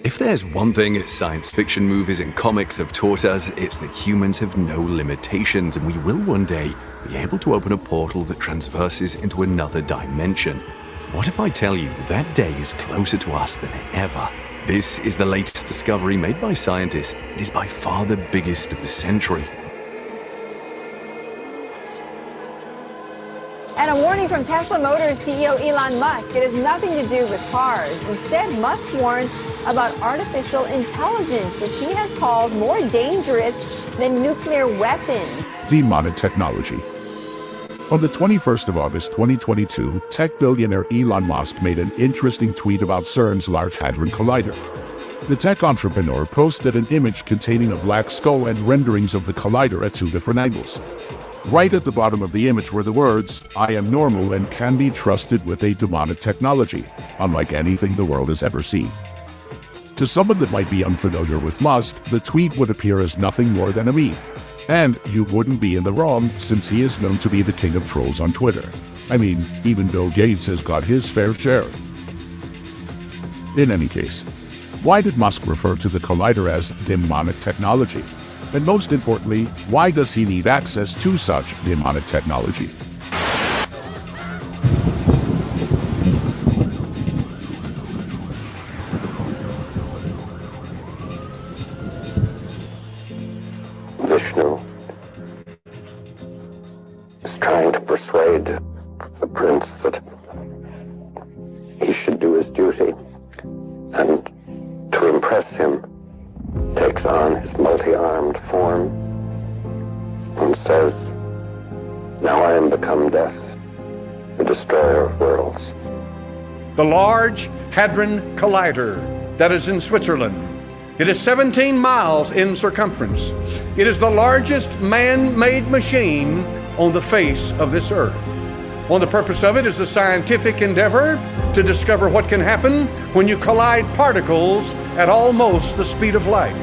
If there's one thing science fiction movies and comics have taught us, it's that humans have no limitations and we will one day be able to open a portal that transverses into another dimension. What if I tell you that day is closer to us than ever? This is the latest discovery made by scientists. It is by far the biggest of the century. And a warning from Tesla Motors CEO Elon Musk. It has nothing to do with cars. Instead, Musk warns about artificial intelligence, which he has called more dangerous than nuclear weapons. Demonic technology. On the 21st of August 2022, tech billionaire Elon Musk made an interesting tweet about CERN's Large Hadron Collider. The tech entrepreneur posted an image containing a black skull and renderings of the collider at two different angles. Right at the bottom of the image were the words, "I am normal and can be trusted with a demonic technology, unlike anything the world has ever seen." To someone that might be unfamiliar with Musk, the tweet would appear as nothing more than a meme. And you wouldn't be in the wrong, since he is known to be the king of trolls on Twitter. I mean, even Bill Gates has got his fair share. In any case, why did Musk refer to the collider as demonic technology? And most importantly, why does he need access to such demonic technology? Vishnu is trying to persuade the prince that he should do his duty, and to impress him takes on his multi-armed form and says, "Now I am become death, the destroyer of worlds." The Large Hadron Collider that is in Switzerland. It is 17 miles in circumference. It is the largest man-made machine on the face of this earth. Well, the purpose of it is a scientific endeavor to discover what can happen when you collide particles at almost the speed of light.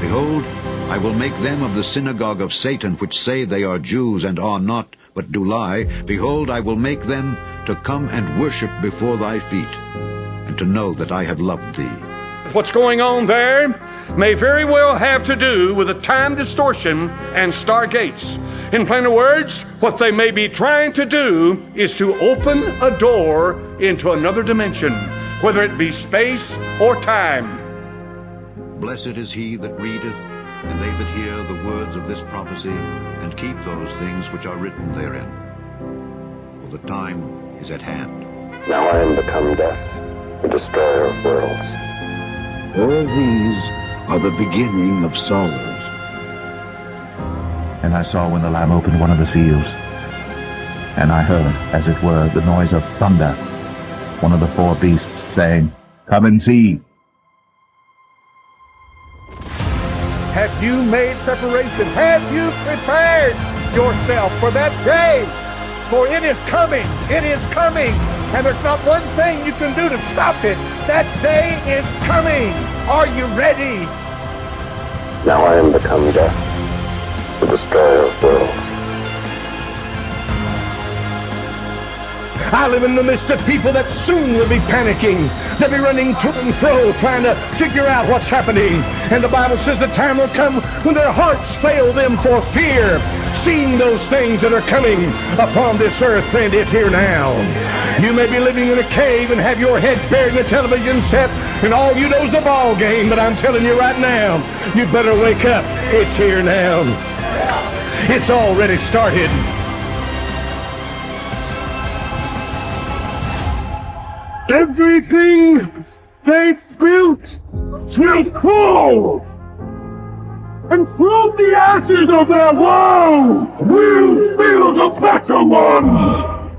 Behold, I will make them of the synagogue of Satan, which say they are Jews and are not, but do lie. Behold, I will make them to come and worship before thy feet, and to know that I have loved thee. What's going on there may very well have to do with a time distortion and stargates. In plainer words, what they may be trying to do is to open a door into another dimension, whether it be space or time. Blessed is he that readeth, and they that hear the words of this prophecy, and keep those things which are written therein. For the time is at hand. Now I am become death, the destroyer of worlds. All these are the beginning of sorrows. And I saw when the Lamb opened one of the seals, and I heard, as it were, the noise of thunder, one of the four beasts saying, "Come and see." Have you made preparation? Have you prepared yourself for that day? For it is coming. It is coming. And there's not one thing you can do to stop it. That day is coming. Are you ready? Now I am become death, the destroyer of worlds. I live in the midst of people that soon will be panicking. They'll be running to and fro trying to figure out what's happening. And the Bible says the time will come when their hearts fail them for fear, seeing those things that are coming upon this earth, and it's here now. You may be living in a cave and have your head buried in a television set, and all you know is a ball game, but I'm telling you right now, you better wake up. It's here now. It's already started. Everything they built will fall, and from the ashes of their woe will build a better one.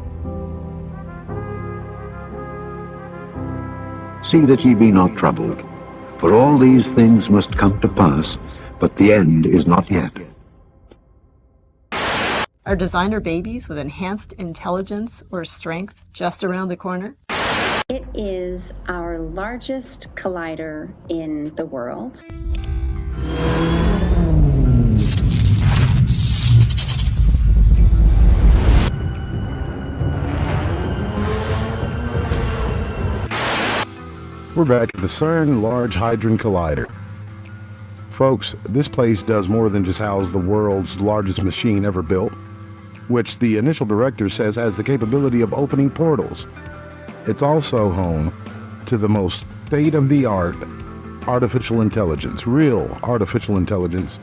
See that ye be not troubled, for all these things must come to pass, but the end is not yet. Are designer babies with enhanced intelligence or strength just around the corner? It is our largest collider in the world. We're back at the CERN Large Hadron Collider. Folks, this place does more than just house the world's largest machine ever built, which the initial director says has the capability of opening portals. It's also home to the most state-of-the-art artificial intelligence, real artificial intelligence,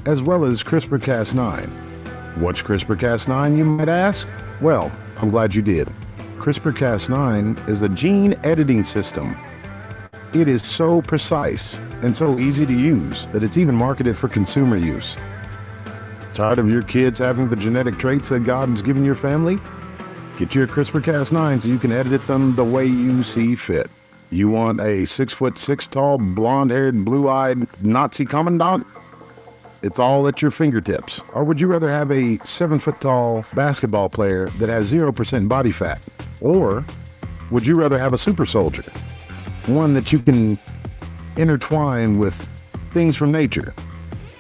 as well as CRISPR-Cas9. What's CRISPR-Cas9, you might ask? Well, I'm glad you did. CRISPR-Cas9 is a gene editing system. It is so precise and so easy to use that it's even marketed for consumer use. Tired of your kids having the genetic traits that God has given your family? Get your CRISPR-Cas9 so you can edit them the way you see fit. You want a 6'6" tall, blonde-haired, blue-eyed Nazi commandant? It's all at your fingertips. Or would you rather have a 7-foot tall basketball player that has 0% body fat? Or would you rather have a super soldier? One that you can intertwine with things from nature,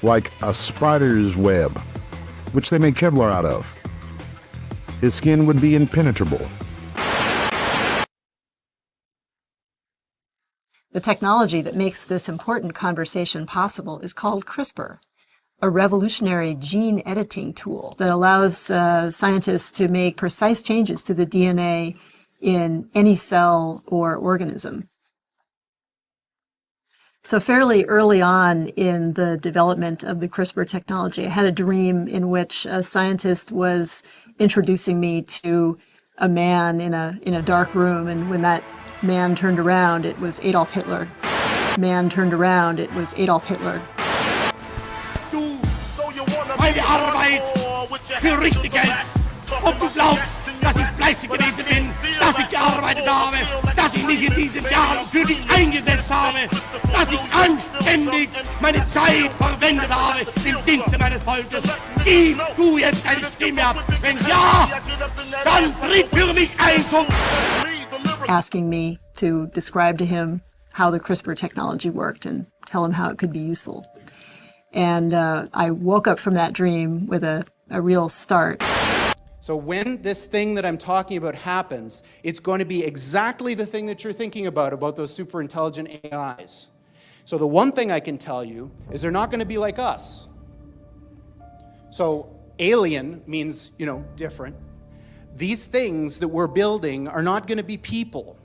like a spider's web, which they make Kevlar out of. His skin would be impenetrable. The technology that makes this important conversation possible is called CRISPR, a revolutionary gene editing tool that allows scientists to make precise changes to the DNA in any cell or organism. So fairly early on in the development of the CRISPR technology, I had a dream in which a scientist was introducing me to a man in a dark room, and when that man turned around, it was Adolf Hitler. Man turned around, it was Adolf Hitler. Meine Arbeit für richtig Geld. Ob du glaubst, dass ich fleißig gewesen bin, dass ich gearbeitet habe, dass ich mich in diesen Jahren für dich eingesetzt habe, dass ich anständig meine Zeit verwendet habe im Dienste meines Volkes. Gib du jetzt deine Stimme ab. Wenn ja, dann tritt für mich ein zum... Asking me to describe to him how the CRISPR technology worked and tell him how it could be useful. And I woke up from that dream with a real start. So when this thing that I'm talking about happens, it's going to be exactly the thing that you're thinking about those super intelligent AIs. So the one thing I can tell you is they're not going to be like us. So alien means, different. These things that we're building are not going to be people.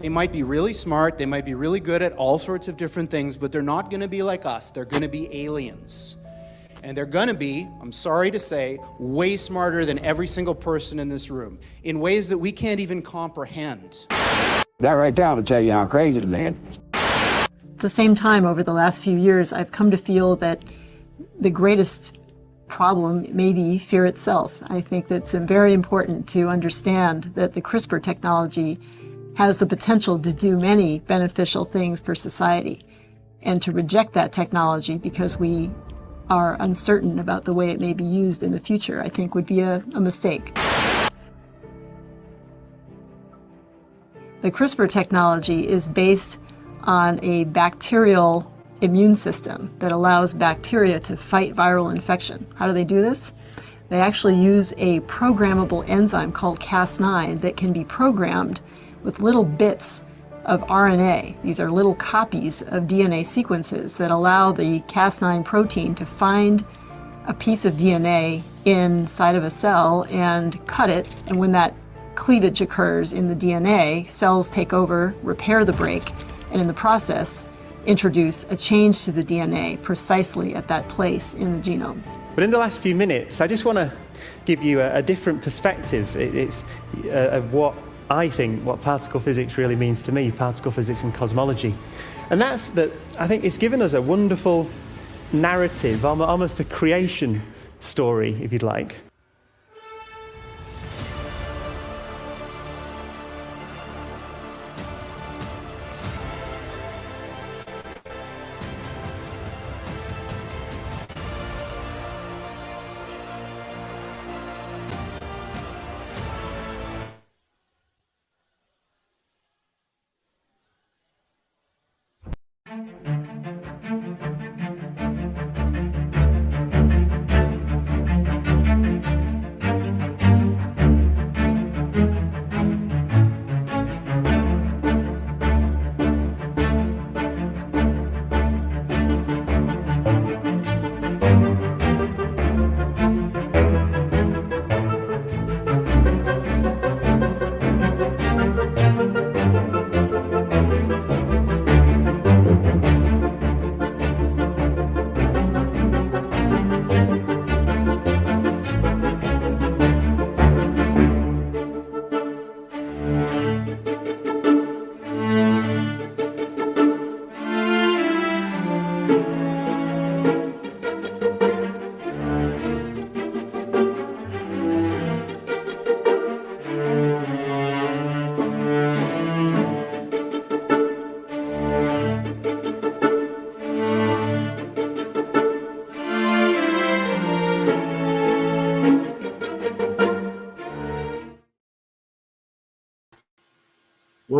They might be really smart, they might be really good at all sorts of different things, but they're not going to be like us. They're going to be aliens. And they're going to be, I'm sorry to say, way smarter than every single person in this room, in ways that we can't even comprehend. That right there will tell you how crazy it is. At the same time, over the last few years, I've come to feel that the greatest problem may be fear itself. I think that it's very important to understand that the CRISPR technology has the potential to do many beneficial things for society, and to reject that technology because we are uncertain about the way it may be used in the future, I think would be a mistake. The CRISPR technology is based on a bacterial immune system that allows bacteria to fight viral infection. How do they do this? They actually use a programmable enzyme called Cas9 that can be programmed with little bits of RNA. These are little copies of DNA sequences that allow the Cas9 protein to find a piece of DNA inside of a cell and cut it. And when that cleavage occurs in the DNA, cells take over, repair the break, and in the process, introduce a change to the DNA precisely at that place in the genome. But in the last few minutes, I just want to give you a different perspective. It's of what I think what particle physics really means to me, particle physics and cosmology. And that's that I think it's given us a wonderful narrative, almost a creation story, if you'd like.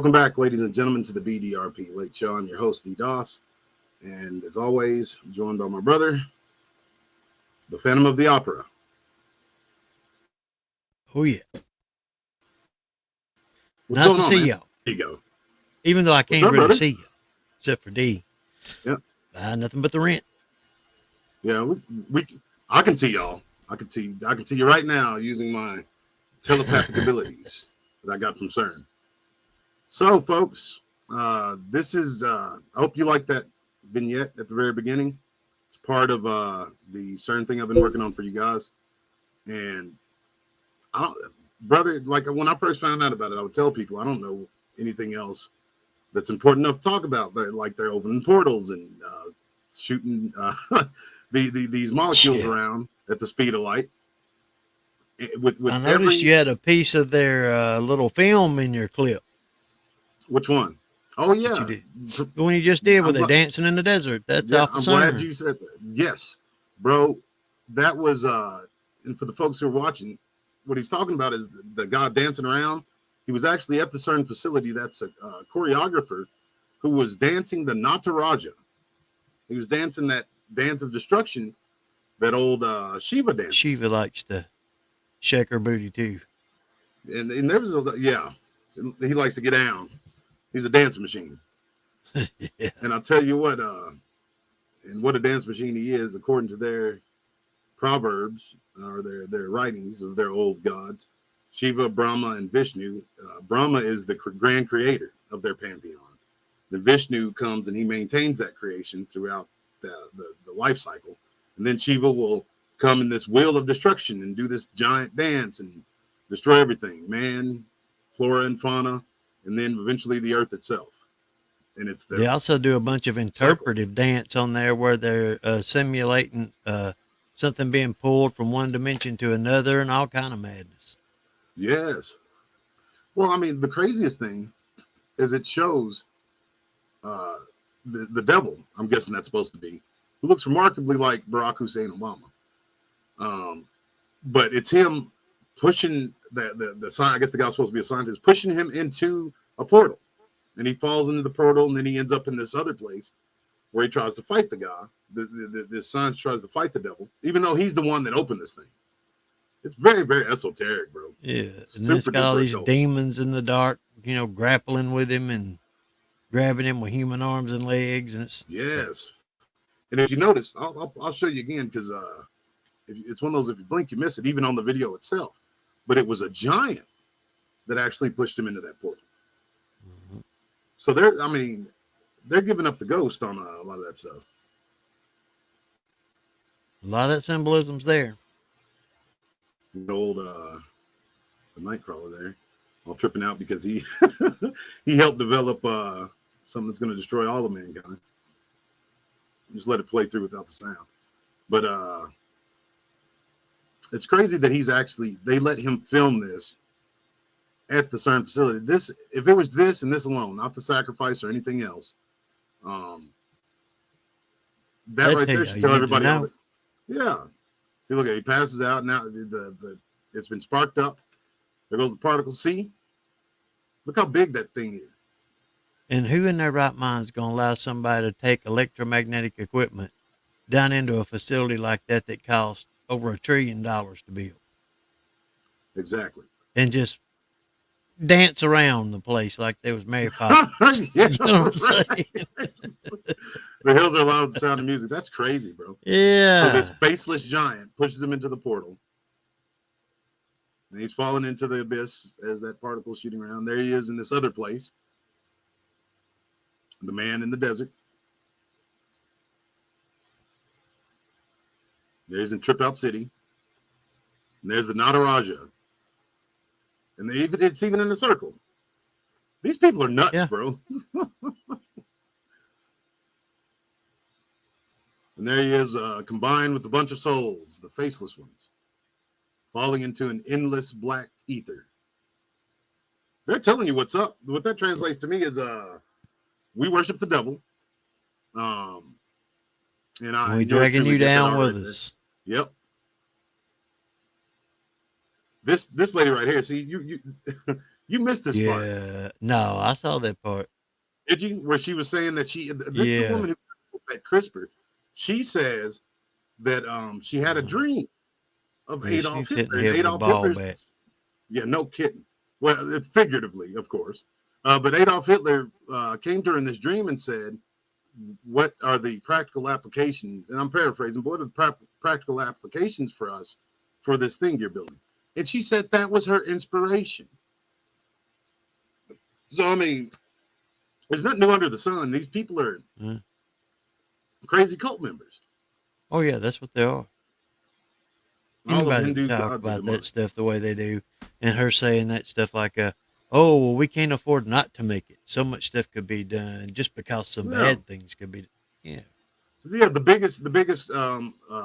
Welcome back, ladies and gentlemen, to the BDRP Late Show. I'm your host, D-Doss. And as always, I'm joined by my brother, the Phantom of the Opera. Oh, yeah. What's Nice going to on, see man? y'all. There you go. Even though I What's can't up, really brother? see you, except for D. Yeah. Nothing but the rent. Yeah, I can see y'all. I can see you right now using my telepathic abilities that I got from CERN. So, folks, this is. I hope you like that vignette at the very beginning. It's part of the CERN thing I've been working on for you guys. And brother, like when I first found out about it, I would tell people I don't know anything else that's important enough to talk about. Like they're opening portals and shooting these molecules around at the speed of light. With I noticed you had a piece of their little film in your clip. Which one? Oh yeah, you did. The one you just did with the dancing in the desert. That's off the CERN. I'm glad you said that. Yes, bro, that was and for the folks who are watching, what he's talking about is the guy dancing around. He was actually at the CERN facility. That's a choreographer who was dancing the Nataraja. He was dancing that dance of destruction, that old Shiva dance. Shiva likes to shake her booty too. And there was he likes to get down. He's a dance machine. Yeah. And I'll tell you what, and what a dance machine he is, according to their proverbs or their writings of their old gods, Shiva, Brahma, and Vishnu. Brahma is the grand creator of their pantheon. The Vishnu comes and he maintains that creation throughout the life cycle. And then Shiva will come in this wheel of destruction and do this giant dance and destroy everything, man, flora and fauna, and then eventually the earth itself. And it's they also do a bunch of interpretive dance on there where they're simulating something being pulled from one dimension to another and all kind of madness. Yes. Well, I mean, the craziest thing is it shows the devil, I'm guessing that's supposed to be, who looks remarkably like Barack Hussein Obama. But it's him pushing the sign. I guess the guy's supposed to be a scientist, pushing him into a portal. And he falls into the portal, and then he ends up in this other place where he tries to fight the guy. This science tries to fight the devil, even though he's the one that opened this thing. It's very, very esoteric, bro. Yeah, and then it's got all these demons in the dark, grappling with him and grabbing him with human arms and legs, and yes. And if you notice, I'll show you again because it's one of those, if you blink, you miss it, even on the video itself. But it was a giant that actually pushed him into that portal. Mm-hmm. So they're giving up the ghost on a lot of that stuff. A lot of that symbolism's there. The old the Nightcrawler there, all tripping out because he he helped develop something that's going to destroy all of mankind. Just let it play through without the sound. But it's crazy that they let him film this at the CERN facility. This, if it was this and this alone, not the sacrifice or anything else, that right there should tell everybody. Yeah. See, look, he passes out now. It's been sparked up. There goes the particle. See, look how big that thing is. And who in their right mind is going to allow somebody to take electromagnetic equipment down into a facility like that costs over $1 trillion to build? Exactly. And just dance around the place like there was Mary Poppins. Yeah, you know what I'm saying? The hills are loud with the sound of music. That's crazy, bro. Yeah. So this faceless giant pushes him into the portal. And he's falling into the abyss as that particle is shooting around. There he is in this other place. The man in the desert. There's in Trip Out City. And there's the Nataraja. And it's even in the circle. These people are nuts, bro. And there he is, combined with a bunch of souls, the faceless ones, falling into an endless black ether. They're telling you what's up. What that translates to me is we worship the devil. And we're dragging you down with us. Yep. This lady right here, see, You missed this part. Yeah. No, I saw that part. Did you? Where she was saying that this is the Yeah. woman who at CRISPR. She says that she had a dream of Yeah, Adolf she's hitting Hitler. the And head with a Adolf ball Hitler's bat. yeah, no kidding. Well, it's figuratively, of course. But Adolf Hitler came to her in this dream and said, "What are the practical applications?" And I'm paraphrasing, but what are the practical applications for us for this thing you're building? And she said that was her inspiration. So I mean, there's nothing new under the sun. These people are crazy cult members. Oh yeah, that's what they are. All of Anybody that Hindu talk gods are about demonic. that stuff the way they do, and her saying that stuff like, "Oh, well, we can't afford not to make it. So much stuff could be done just because some Yeah. bad things could be." Yeah, Yeah, the biggest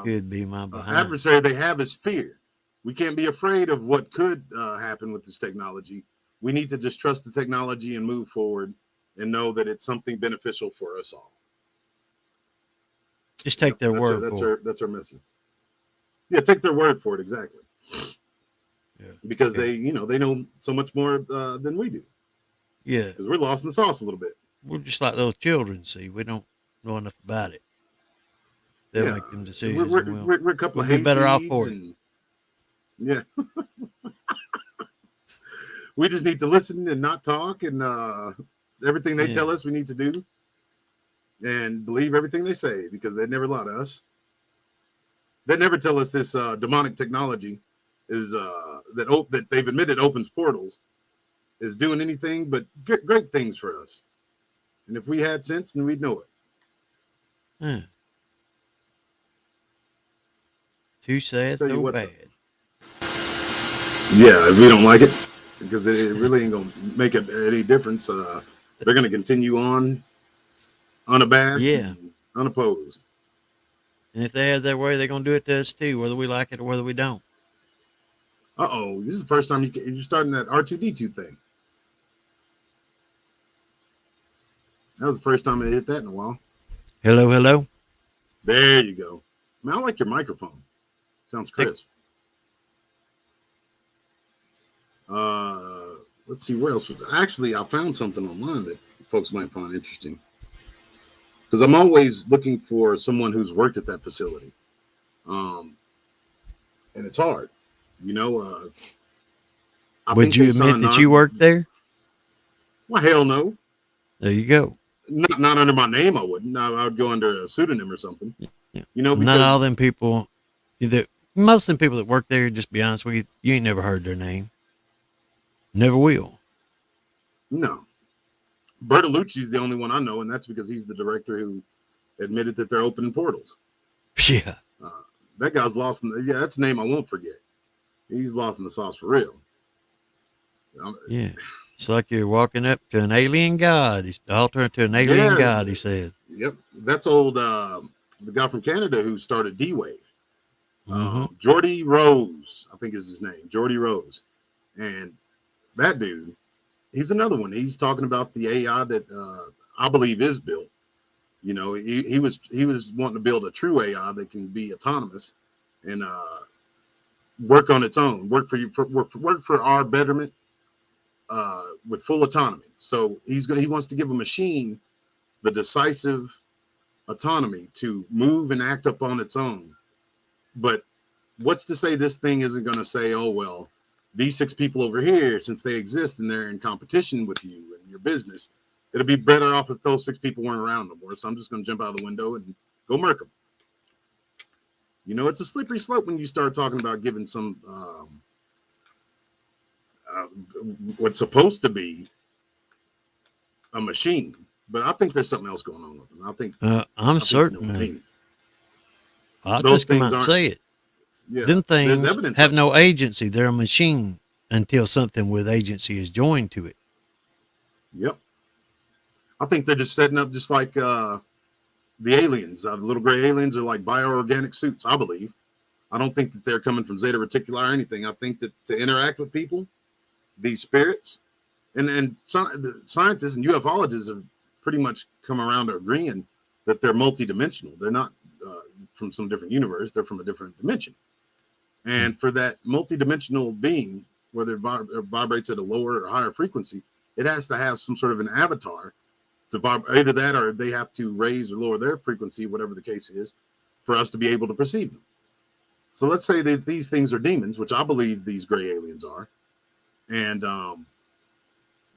could be my behind. adversary they have is fear. We can't be afraid of what could happen with this technology. We need to just trust the technology and move forward and know that it's something beneficial for us all. Just take their word for it. That's our message. Yeah, take their word for it, exactly. Yeah. Because they know so much more than we do. Yeah, because we're lost in the sauce a little bit. We're just like those children. See, we don't know enough about it. They'll make them decisions. We're a couple we'll of be better off hayseeds for it. and yeah. We just need to listen and not talk, and everything they tell us we need to do, and believe everything they say, because they never lie to us. They never tell us this demonic technology is that they've admitted opens portals, is doing anything but great things for us. And if we had sense, then we'd know it. Too sad, so bad. Yeah, if we don't like it, because it really ain't gonna make any difference. They're gonna continue on unabashed, and unopposed. And if they have their way, they're gonna do it to us too, whether we like it or whether we don't. This is the first time you're starting that R2D2 thing. That was the first time I hit that in a while. Hello, hello. There you go. Man, I like your microphone. Sounds crisp. Let's see, where else was actually I found something online that folks might find interesting, because I'm always looking for someone who's worked at that facility, and it's hard, Would you admit that you worked there? Well, hell no. There you go. Not under my name, I wouldn't. I would go under a pseudonym or something. Yeah. Because not all them people. Most of them people that work there, just be honest with you, you ain't never heard their name. Never will. No. Bertolucci is the only one I know, and that's because he's the director who admitted that they're opening portals. Yeah. That guy's lost. That's a name I won't forget. He's lost in the sauce for real. Yeah. It's like you're walking up to an alien god. He's the altar to an alien god, he said. Yep. That's old, the guy from Canada who started D-Wave. Geordie Rose, I think is his name. Geordie Rose. And that dude, he's another one. He's talking about the AI that I believe is built. He was wanting to build a true AI that can be autonomous and work on its own, work for our betterment with full autonomy. So he wants to give a machine the decisive autonomy to move and act up on its own. But what's to say this thing isn't going to say, oh, well, these 6 people over here, since they exist and they're in competition with you and your business, it'll be better off if those 6 people weren't around no more. So I'm just going to jump out of the window and go murk them. It's a slippery slope when you start talking about giving some what's supposed to be a machine. But I think there's something else going on with them. I think I'm certain. I'll just come out and say it. Yeah, them things have no agency. They're a machine until something with agency is joined to it. Yep. I think they're just setting up just like the aliens. The little gray aliens are like bioorganic suits, I believe. I don't think that they're coming from Zeta Reticuli or anything. I think that to interact with people, these spirits, and the scientists and ufologists have pretty much come around to agreeing that they're multidimensional. They're not from some different universe. They're from a different dimension. And for that multidimensional being whether it vibrates at a lower or higher frequency, it has to have some sort of an avatar to vibrate. Either that, or they have to raise or lower their frequency, whatever the case is, for us to be able to perceive them. So let's say that these things are demons, which I believe these gray aliens are, and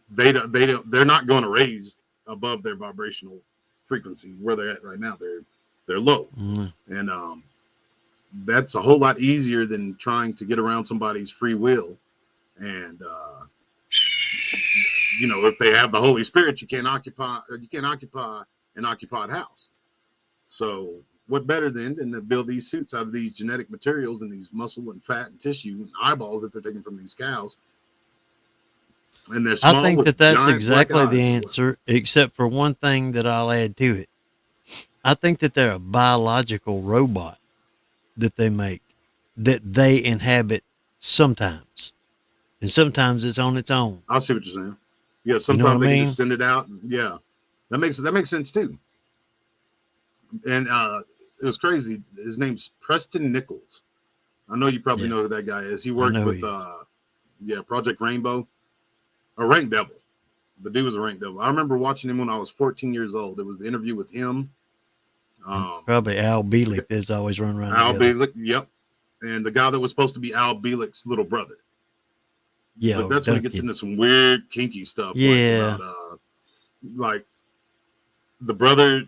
they're not going to raise above their vibrational frequency where they're at right now. They're low, and that's a whole lot easier than trying to get around somebody's free will. And if they have the Holy Spirit, you can't occupy an occupied house. So what better than to build these suits out of these genetic materials and these muscle and fat and tissue and eyeballs that they're taking from these cows? And they're small. I think that's exactly the answer, except for one thing that I'll add to it. I think that they're a biological robot that they make, that they inhabit sometimes, and sometimes it's on its own. I see what you're saying. Yeah, sometimes they can just send it out. Yeah, that makes sense too. And it was crazy. His name's Preston Nichols. I know you probably know who that guy is. He worked with Project Rainbow, a rank devil. The dude was a rank devil. I remember watching him when I was 14 years old. It was the interview with him. Probably Al Bielek that's always run around. Al Bielek, yep. And the guy that was supposed to be Al Bielek's little brother. Yeah, but that's when it gets into some weird kinky stuff. Yeah, like the brother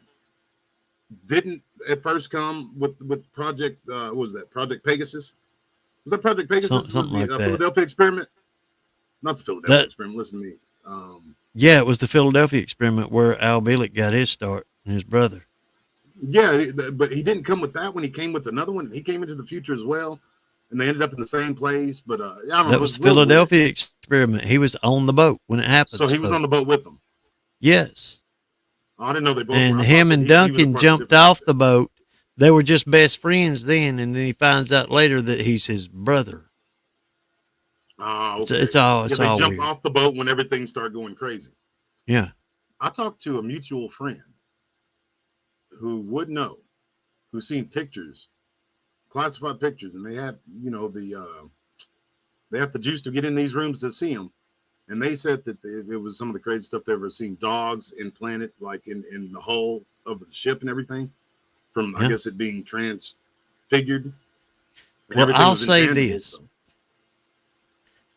didn't at first come with Project. What was that? Project Pegasus? Was that Project Pegasus? Something like that. Philadelphia Experiment? Not the Philadelphia Experiment. Listen to me. Yeah, it was the Philadelphia Experiment where Al Bielek got his start and his brother. Yeah, but he didn't come with that one. He came with another one. He came into the future as well, and they ended up in the same place. But I don't know. That was Philadelphia Experiment. He was on the boat when it happened. So he was on the boat with them. Yes. I didn't know they both. And him and Duncan jumped off the boat. They were just best friends then, and then he finds out later that he's his brother. Okay. It's all they weird. jump off the boat when everything started going crazy. Yeah. I talked to a mutual friend who would know, who's seen pictures, classified pictures, and they have, they have the juice to get in these rooms to see them. And they said that it was some of the crazy stuff they've ever seen. Dogs implanted like in the hull of the ship and everything, from I guess it being transfigured. Well, I'll say this. So.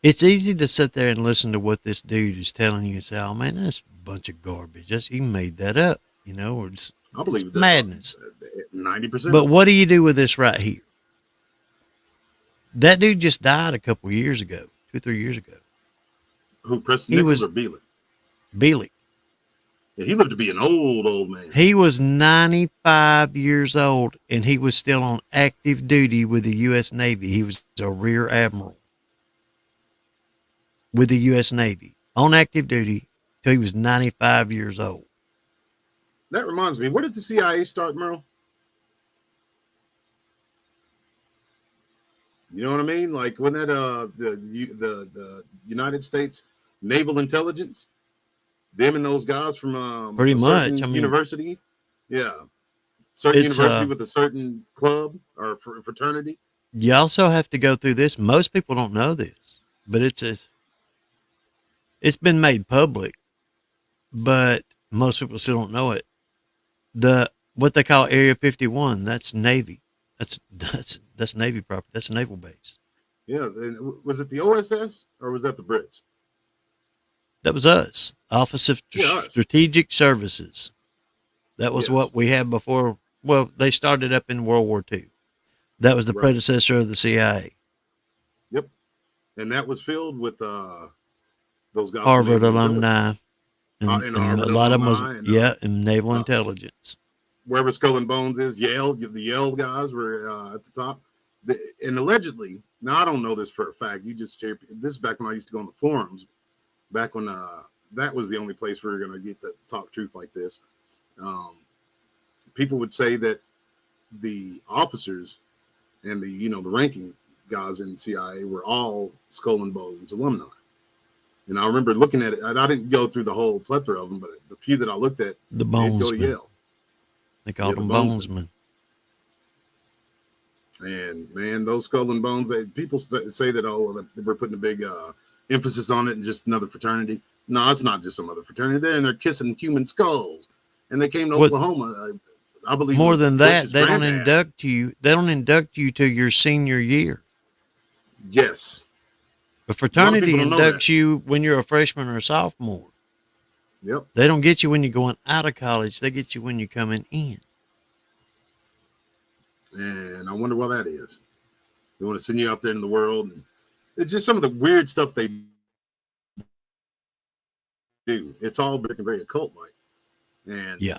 It's easy to sit there and listen to what this dude is telling you and say, oh man, that's a bunch of garbage. He made that up, or it's madness. 90%. But what do you do with this right here? That dude just died a couple years ago, 2-3 years ago. Who, Preston Nichols or Bielek? Bielek. Yeah, he lived to be an old man. He was 95 years old, and he was still on active duty with the U.S. Navy. He was a rear admiral with the U.S. Navy, on active duty till he was 95 years old. That reminds me, where did the CIA start, Merle? You know what I mean? Like when that the United States Naval Intelligence, them and those guys from pretty much university, certain university with a certain club or fraternity. You also have to go through this. Most people don't know this, but it's been made public, but most people still don't know it. What they call Area 51, that's Navy. That's Navy property. That's a naval base. Yeah. Was it the OSS or was that the Brits? That was us. Office of Strategic Services. That was what we had before. Well, they started up in World War II. That was the predecessor of the CIA. Yep. And that was filled with those guys. Harvard alumni. And a lot of them was, in naval intelligence. Wherever Skull and Bones is, Yale, the Yale guys were at the top. And allegedly, now I don't know this for a fact. This is back when I used to go on the forums, back when that was the only place we were going to get to talk truth like this. People would say that the officers and the ranking guys in CIA were all Skull and Bones alumni. And I remember looking at it. I didn't go through the whole plethora of them, but the few that I looked at, the Bonesmen. go to Yale. They called them Bonesmen. And man, those skull and bones, people say that, oh, well, we're putting a big emphasis on it and just another fraternity. No, it's not just some other fraternity. They're kissing human skulls. And they came to Oklahoma, I believe. More than that, they don't induct you. They don't induct you till your senior year. Yes. A fraternity inducts you when you're a freshman or a sophomore. Yep. They don't get you when you're going out of college. They get you when you're coming in. And I wonder why that is. They want to send you out there in the world. And it's just some of the weird stuff they do. It's all very occult-like. And yeah,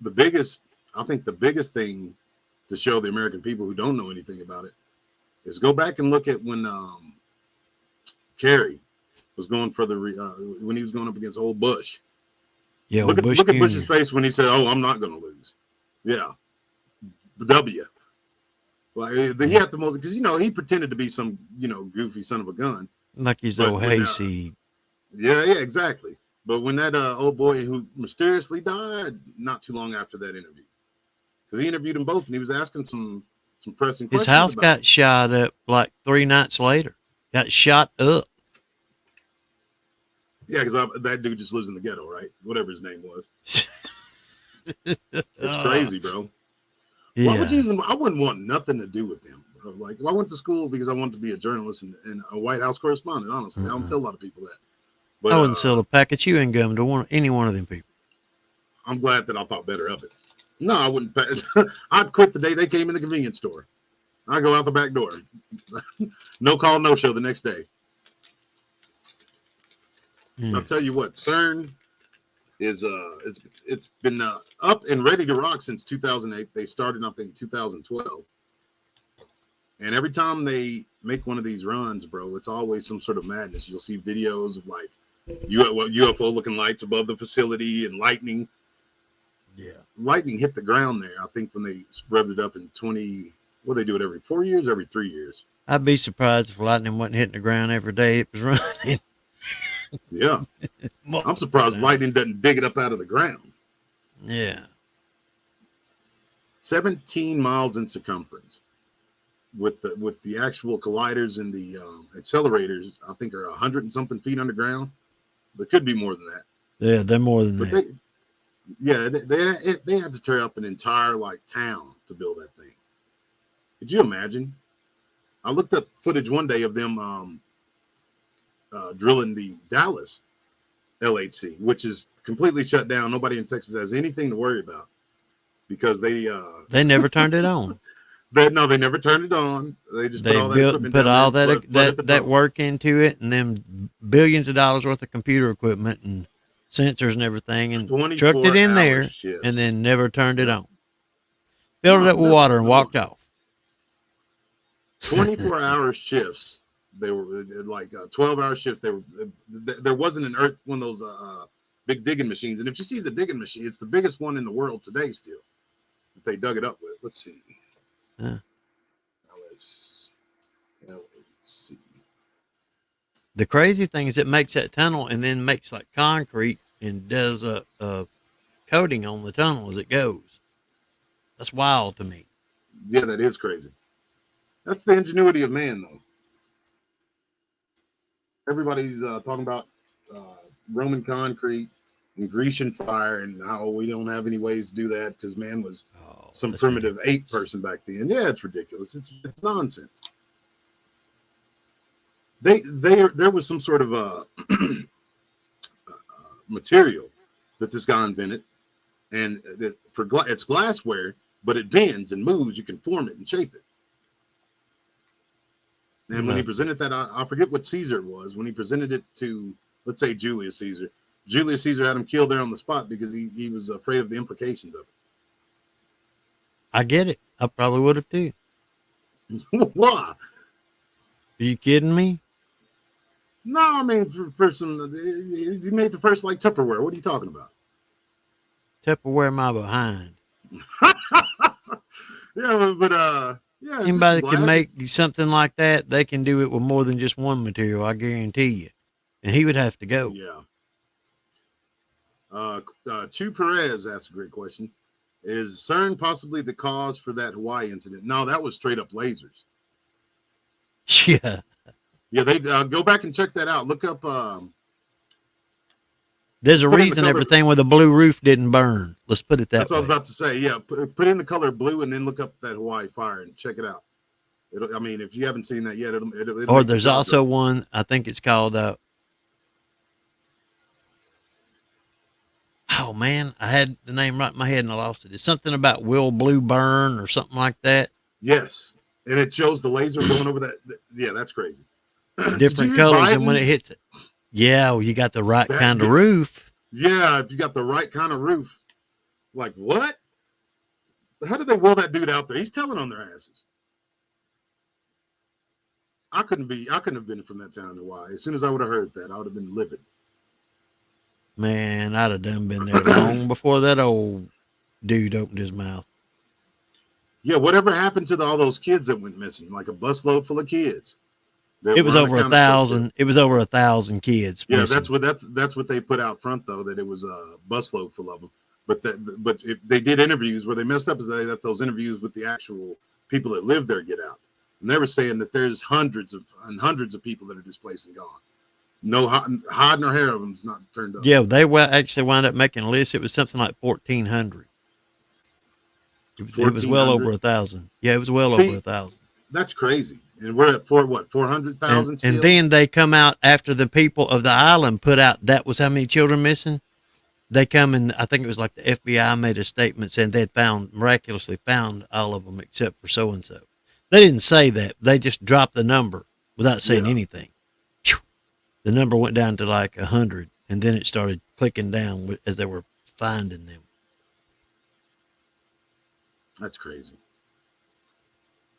I think the biggest thing to show the American people who don't know anything about it is go back and look at when Kerry was going for when he was going up against old Bush. Yeah, look at Bush's face when he said, "Oh, I'm not going to lose." Yeah. W. Like he had the most, because he pretended to be some goofy son of a gun, like he's old hayseed. Yeah, exactly. But when that old boy who mysteriously died not too long after that interview, because he interviewed them both and he was asking some pressing questions. His house got shot up like 3 nights later. Got shot up. Yeah, because that dude just lives in the ghetto, right? Whatever his name was. It's crazy, bro. Yeah. Why would you even? I wouldn't want nothing to do with him, bro. Like, if I went to school because I wanted to be a journalist and a White House correspondent, honestly, I don't tell a lot of people that. But I wouldn't sell a pack of chewing gum to any one of them people. I'm glad that I thought better of it. No, I wouldn't. I'd quit the day they came in the convenience store. I go out the back door. No call, no show the next day. I'll tell you what, CERN is it's been up and ready to rock since 2008. They started, I think, 2012. And every time they make one of these runs, bro, it's always some sort of madness. You'll see videos of like UFO looking lights above the facility and lightning. Yeah. Lightning hit the ground there, I think, when they revved it up in they do it every 4 years, every 3 years. I'd be surprised if lightning wasn't hitting the ground every day it was running. Yeah. I'm surprised lightning doesn't dig it up out of the ground. Yeah. 17 miles in circumference. With the actual colliders and the accelerators, I think are 100 and something feet underground. There could be more than that. Yeah, they're more than that. They had to tear up an entire town to build that thing. Could you imagine? I looked up footage one day of them drilling the Dallas LHC, which is completely shut down. Nobody in Texas has anything to worry about because they never turned it on. They never turned it on. They just put all that work into it, and then billions of dollars worth of computer equipment and sensors and everything, and trucked it in there, and then never turned it on. Filled it up with water and walked off. 24-hour shifts. They were like 12-hour shifts. There wasn't one of those big digging machines. And if you see the digging machine, it's the biggest one in the world today still. That they dug it up with. Let's see. Let's see. The crazy thing is it makes that tunnel and then makes like concrete and does a coating on the tunnel as it goes. That's wild to me. Yeah, that is crazy. That's the ingenuity of man, though. Everybody's talking about Roman concrete and Grecian fire and how we don't have any ways to do that because man was some primitive ape person back then. Yeah, it's ridiculous. It's nonsense. There was some sort of material that this guy invented, and it's glassware, but it bends and moves. You can form it and shape it. And when he presented that, I forget what Caesar it was. When he presented it to, let's say, Julius Caesar had him killed there on the spot because he was afraid of the implications of it. I get it. I probably would have too. Why? Are you kidding me? No, I mean, for some, you made the first Tupperware. What are you talking about? Tupperware my behind. Yeah, but yeah. Anybody can make something like that. They can do it with more than just one material. I guarantee you. And he would have to go. Yeah. Chu Perez asked a great question. Is CERN possibly the cause for that Hawaii incident? No, that was straight up lasers. Yeah. Yeah, they go back and check that out. Look up. There's a reason everything with a blue roof didn't burn. Let's put it that That's way. what I was about to say. Yeah, put in the color blue and then look up that Hawaii fire and check it out. I mean, if you haven't seen that yet, it'll Or there's also one, I think it's called, oh man, I had the name right in my head and I lost it. It's something about Will Blue Burn or something like that. Yes. And it shows the laser going over that. Yeah, that's crazy. Different colors and when it hits it. Yeah, well, you got the right kind of roof. Yeah, if you got the right kind of roof. Like, what? How did they will that dude out there? He's telling on their asses. I couldn't have been from that town in Hawaii. As soon as I would have heard that, I would have been livid. Man, I'd have done been there long before that old dude opened his mouth. Yeah, whatever happened to all those kids that went missing? Like a busload full of kids. It was over 1,000. It was over 1,000 kids. Yeah, missing. that's what they put out front though. That it was a busload full of them. But if they did interviews where they messed up is they let those interviews with the actual people that live there get out. And they were saying that there's hundreds of people that are displaced and gone. No hide nor hair of them's not turned up. Yeah, they actually wound up making a list. It was something like 1,400. It was well over 1,000. Yeah, it was well over 1,000. That's crazy. And we're at 400,000. And then they come out after the people of the island put out that was how many children missing. They come and I think it was like the FBI made a statement saying they'd miraculously found all of them except for so and so. They didn't say that. They just dropped the number without saying anything. The number went down to like 100, and then it started clicking down as they were finding them. That's crazy.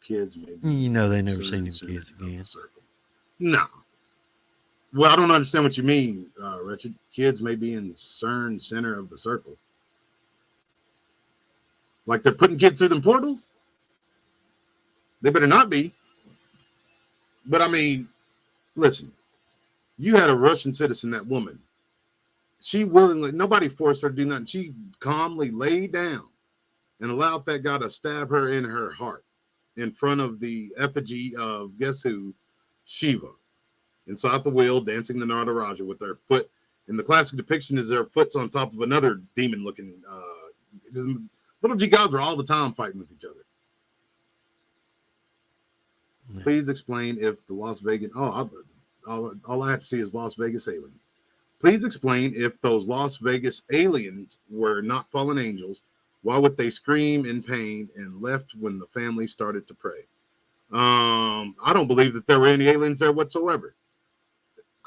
Kids, maybe. You know, they never seen them kids again. No. Well, I don't understand what you mean, Richard. Kids may be in CERN center of the circle. Like they're putting kids through them portals? They better not be. But I mean, listen, you had a Russian citizen, that woman. She willingly, nobody forced her to do nothing. She calmly laid down and allowed that guy to stab her in her heart in front of the effigy of, guess who? Shiva. Inside the wheel, dancing the Nataraja with their foot. And the classic depiction is their foot's on top of another demon-looking. Little G gods are all the time fighting with each other. Please explain if the Las Vegas. All I have to see is Las Vegas alien. Please explain if those Las Vegas aliens were not fallen angels. Why would they scream in pain and left when the family started to pray? I don't believe that there were any aliens there whatsoever.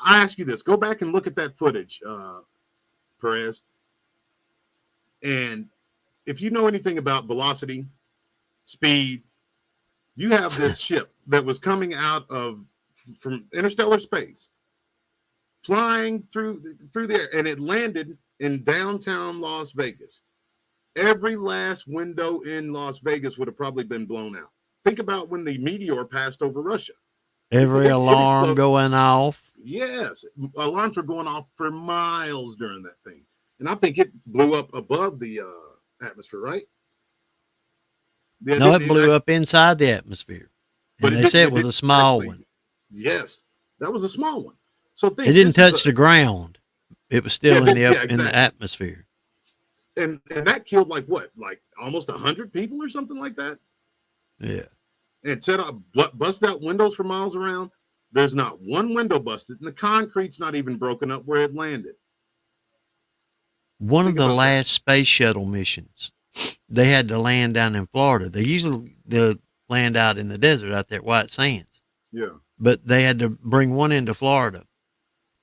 I ask you this: go back and look at that footage, Perez. And if you know anything about velocity, speed, you have this ship that was coming out from interstellar space, flying through the air, and it landed in downtown Las Vegas. Every last window in Las Vegas would have probably been blown out. Think about when the meteor passed over Russia. Every alarm going off. Yes, alarms were going off for miles during that thing. And I think it blew up above the atmosphere, right? No, it blew up inside the atmosphere. And they said it was a small one. Yes, that was a small one. So it didn't touch the ground. It was still in the atmosphere. And that killed like what? Like almost 100 people or something like that? Yeah. And set up, bust out windows for miles around. There's not one window busted, and the concrete's not even broken up where it landed. One of the last space shuttle missions, they had to land down in Florida. They'll land out in the desert out there at White Sands. Yeah. But they had to bring one into Florida.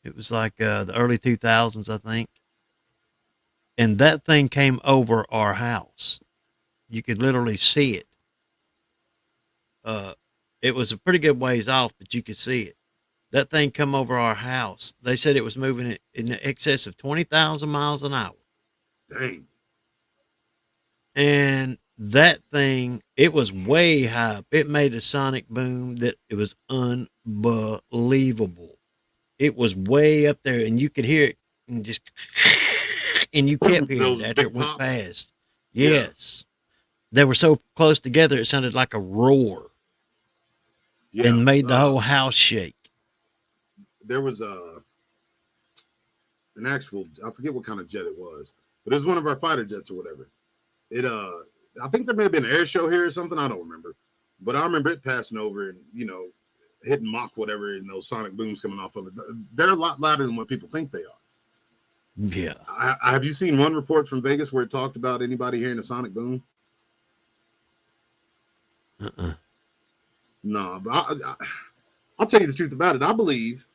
It was like the early 2000s, I think. And that thing came over our house. You could literally see it. It was a pretty good ways off, but you could see it. That thing come over our house. They said it was moving in excess of 20,000 miles an hour. Dang. And that thing, it was way high up. It made a sonic boom that it was unbelievable. It was way up there, and you could hear it, and you kept hearing it after it went past. Yes. They were so close together, it sounded like a roar. Yeah. And made the whole house shake. There was an actual, I forget what kind of jet it was, but it was one of our fighter jets or whatever. It, I think there may have been an air show here or something. I don't remember. But I remember it passing over and, you know, hitting Mach whatever and those sonic booms coming off of it. They're a lot louder than what people think they are. Yeah. Have you seen one report from Vegas where it talked about anybody hearing a sonic boom? No, but I'll tell you the truth about it. I believe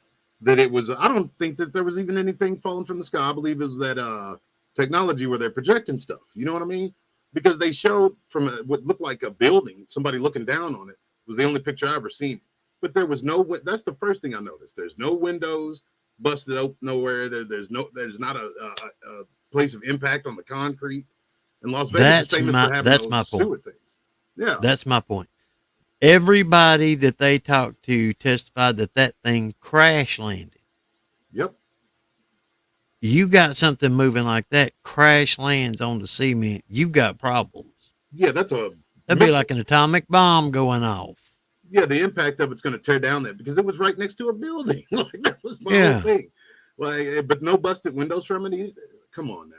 that it was, I don't think that there was even anything falling from the sky. I believe it was that technology where they're projecting stuff. You know what I mean? Because they showed from what looked like a building, somebody looking down on it. It was the only picture I ever seen. But there was no, that's the first thing I noticed. There's no windows busted open nowhere. There's not a place of impact on the concrete. And Las Vegas is famous for having those sewer things. Yeah. That's my point. Everybody that they talked to testified that that thing crash landed. Yep. You got something moving like that, crash lands on the cement, you got problems. Yeah, that'd be like an atomic bomb going off. Yeah, the impact of it's going to tear down that because it was right next to a building. Like that was my whole thing. Like, but no busted windows from it either. Come on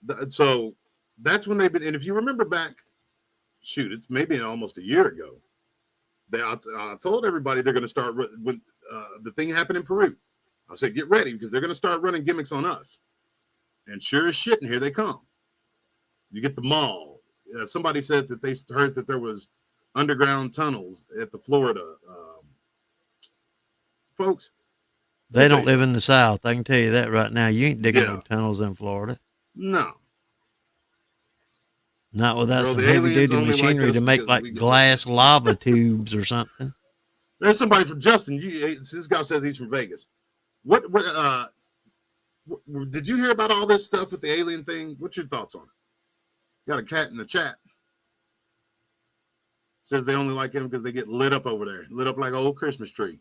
now. So that's when they've been. And if you remember back, shoot, it's maybe almost a year ago. I told everybody they're going to start when the thing happened in Peru. I said, get ready because they're going to start running gimmicks on us. And sure as shit, and here they come. You get the mall. Somebody said that they heard that there was underground tunnels at the Florida. Folks. They don't live in the South. I can tell you that right now. You ain't digging no tunnels in Florida. No. Not without some heavy-duty machinery to make like glass lava tubes or something. There's somebody from Justin. This guy says he's from Vegas. What did you hear about all this stuff with the alien thing? What's your thoughts on it? Got a cat in the chat. Says they only like him because they get lit up over there. Lit up like an old Christmas tree.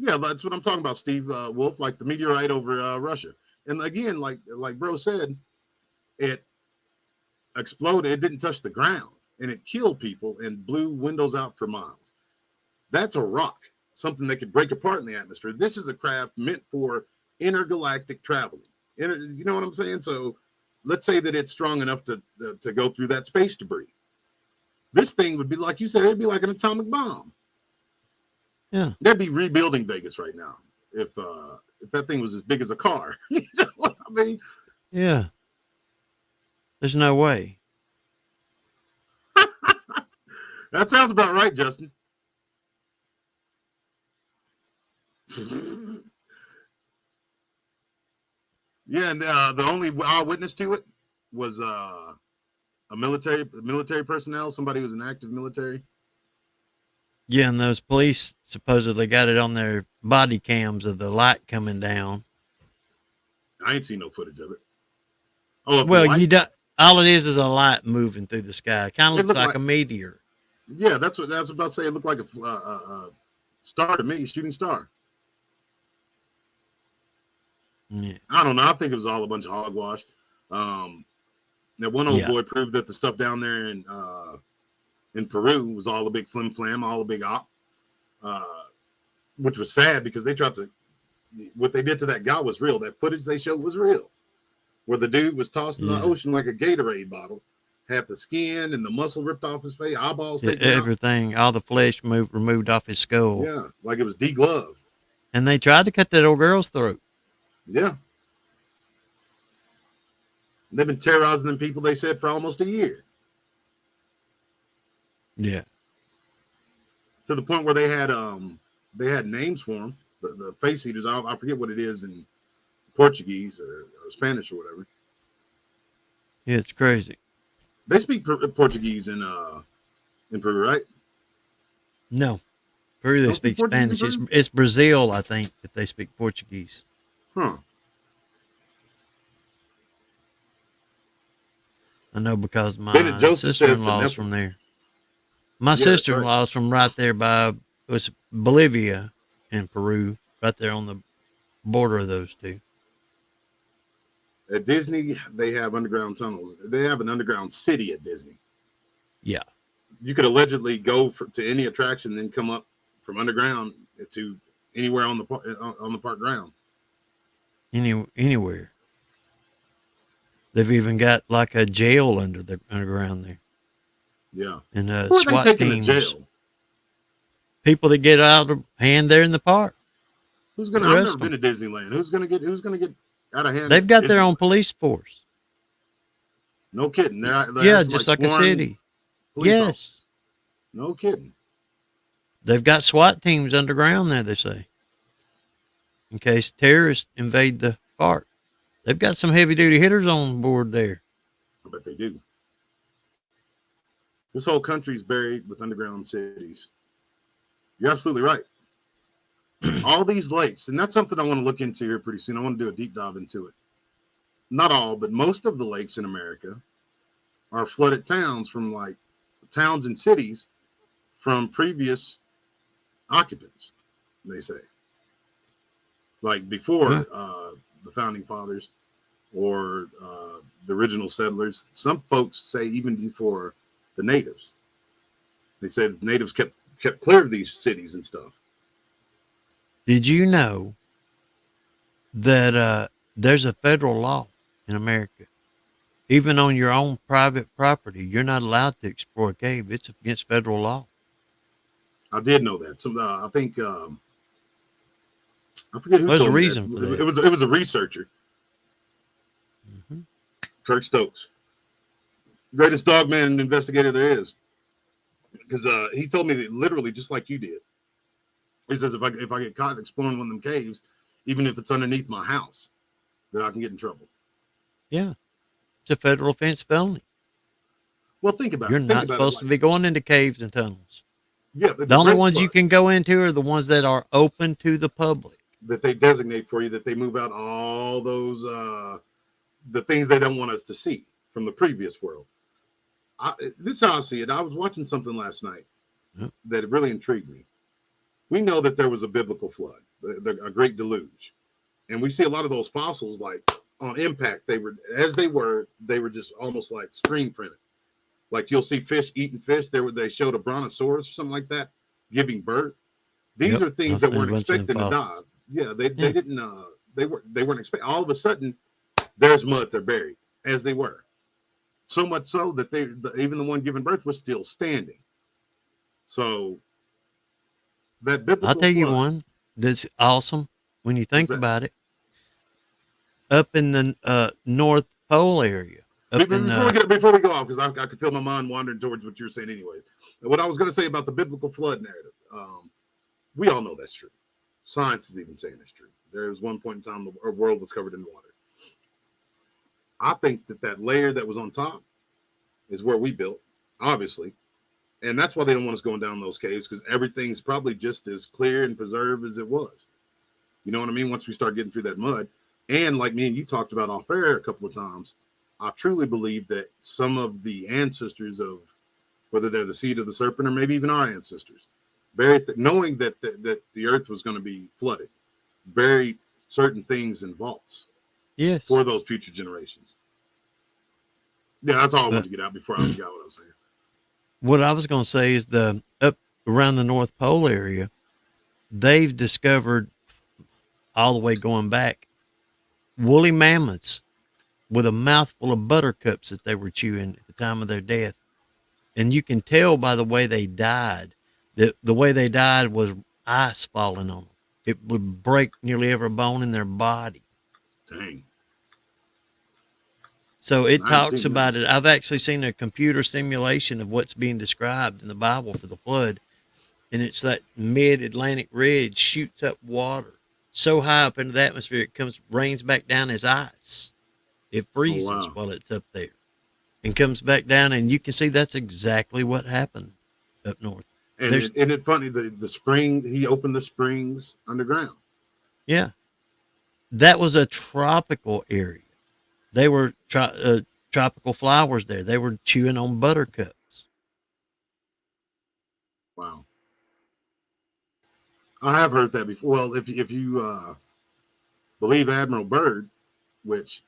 Yeah, that's what I'm talking about, Steve Wolf, like the meteorite over Russia. And again, like bro said, it exploded. It didn't touch the ground. And it killed people and blew windows out for miles. That's a rock, something that could break apart in the atmosphere. This is a craft meant for intergalactic traveling. You know what I'm saying? So let's say that it's strong enough to go through that space debris. This thing would be, like you said, it'd be like an atomic bomb. Yeah. They'd be rebuilding Vegas right now if that thing was as big as a car. You know what I mean? Yeah. There's no way. That sounds about right, Justin. Yeah, and the only eyewitness to it was a military personnel, somebody who was in active military. Yeah, and those police supposedly got it on their body cams of the light coming down. I ain't seen no footage of it. Oh, well, you don't. All it is a light moving through the sky. It kind of looks like a meteor. Yeah, that's what I was about to say. It looked like a star to me, shooting star. Yeah. I don't know. I think it was all a bunch of hogwash. That one old boy proved that the stuff down there in Peru was all a big flim flam, all a big op, which was sad because they tried to. What they did to that guy was real. That footage they showed was real, where the dude was tossed in the ocean like a Gatorade bottle, half the skin and the muscle ripped off his face, eyeballs taken out. Everything, all the flesh removed off his skull. Yeah, like it was degloved. And they tried to cut that old girl's throat. Yeah. They've been terrorizing them people, they said, for almost a year. Yeah. To the point where they had names for them, the face eaters. I forget what it is in Portuguese or Spanish or whatever. Yeah, it's crazy. They speak Portuguese in Peru, right? No. Peru, they speak Spanish. It's Brazil, I think, that they speak Portuguese. Huh. I know because my sister-in-law is from there. My sister-in-law is from right there by, it was Bolivia and Peru, right there on the border of those two. At Disney, they have underground tunnels. They have an underground city at Disney. Yeah. You could allegedly go to any attraction, then come up from underground to anywhere on the park ground. Anywhere. They've even got like a jail underground there. Yeah. And Who are SWAT they taking teams. to jail? People that get out of hand there in the park. I've never been to Disneyland. Who's gonna get out of hand? They've got their own police force. No kidding. They're just like a city. Yes. Officers. No kidding. They've got SWAT teams underground there, they say. In case terrorists invade the park. They've got some heavy duty hitters on board there. I bet they do. This whole country's buried with underground cities. You're absolutely right. All these lakes, and that's something I want to look into here pretty soon. I want to do a deep dive into it. Not all, but most of the lakes in America are flooded towns and cities from previous occupants, they say. Like before the founding fathers or the original settlers. Some folks say even before the natives. They say the natives kept clear of these cities and stuff. Did you know that there's a federal law in America? Even on your own private property, you're not allowed to explore a cave. It's against federal law. I did know that. So I think I forget who There's told a me reason that. for that. It was a researcher, Kirk Stokes, greatest dogman investigator there is. Because he told me that literally just like you did. He says if I get caught exploring one of them caves, even if it's underneath my house, that I can get in trouble. Yeah, it's a federal offense felony. Well, think about You're it. not supposed to be going into caves and tunnels. Yeah, the only ones you can go into are the ones that are open to the public. That they designate for you, that they move out all those the things they don't want us to see from the previous world. This is how I see it. I was watching something last night that it really intrigued me. We know that there was a biblical flood, a great deluge, and we see a lot of those fossils like on impact. They were just almost like screen printed. Like you'll see fish eating fish. They showed a brontosaurus or something like that giving birth. These are things that weren't expecting to die. Yeah, they didn't. They weren't expecting. All of a sudden, there's mud. They're buried as they were. So much so that even the one giving birth was still standing. So that biblical I'll tell you flood, one that's awesome when you think about it. Up in the North Pole area. Before we go off, because I could feel my mind wandering towards what you're saying anyways. What I was going to say about the biblical flood narrative, we all know that's true. Science is even saying it's true. There was one point in time the world was covered in water. I think that layer that was on top is where we built, obviously. And that's why they don't want us going down those caves, because everything's probably just as clear and preserved as it was. You know what I mean? Once we start getting through that mud. And like me and you talked about off air a couple of times, I truly believe that some of the ancestors of, whether they're the seed of the serpent or maybe even our ancestors, buried knowing that the earth was going to be flooded, buried certain things in vaults. Yes. For those future generations. Yeah, that's all I wanted to get out before I forgot what I was saying. What I was going to say is up around the North Pole area, they've discovered all the way going back woolly mammoths with a mouthful of buttercups that they were chewing at the time of their death. And you can tell by the way they died that the way they died was ice falling on them. It would break nearly every bone in their body. Dang. So it talks about it. I've actually seen a computer simulation of what's being described in the Bible for the flood. And it's that mid-Atlantic ridge shoots up water so high up into the atmosphere, it rains back down as ice. It freezes while it's up there and comes back down. And you can see that's exactly what happened up north. And it's funny, the spring, he opened the springs underground. Yeah. That was a tropical area. They were tropical flowers there. They were chewing on buttercups. Wow. I have heard that before. Well, if you believe Admiral Byrd, which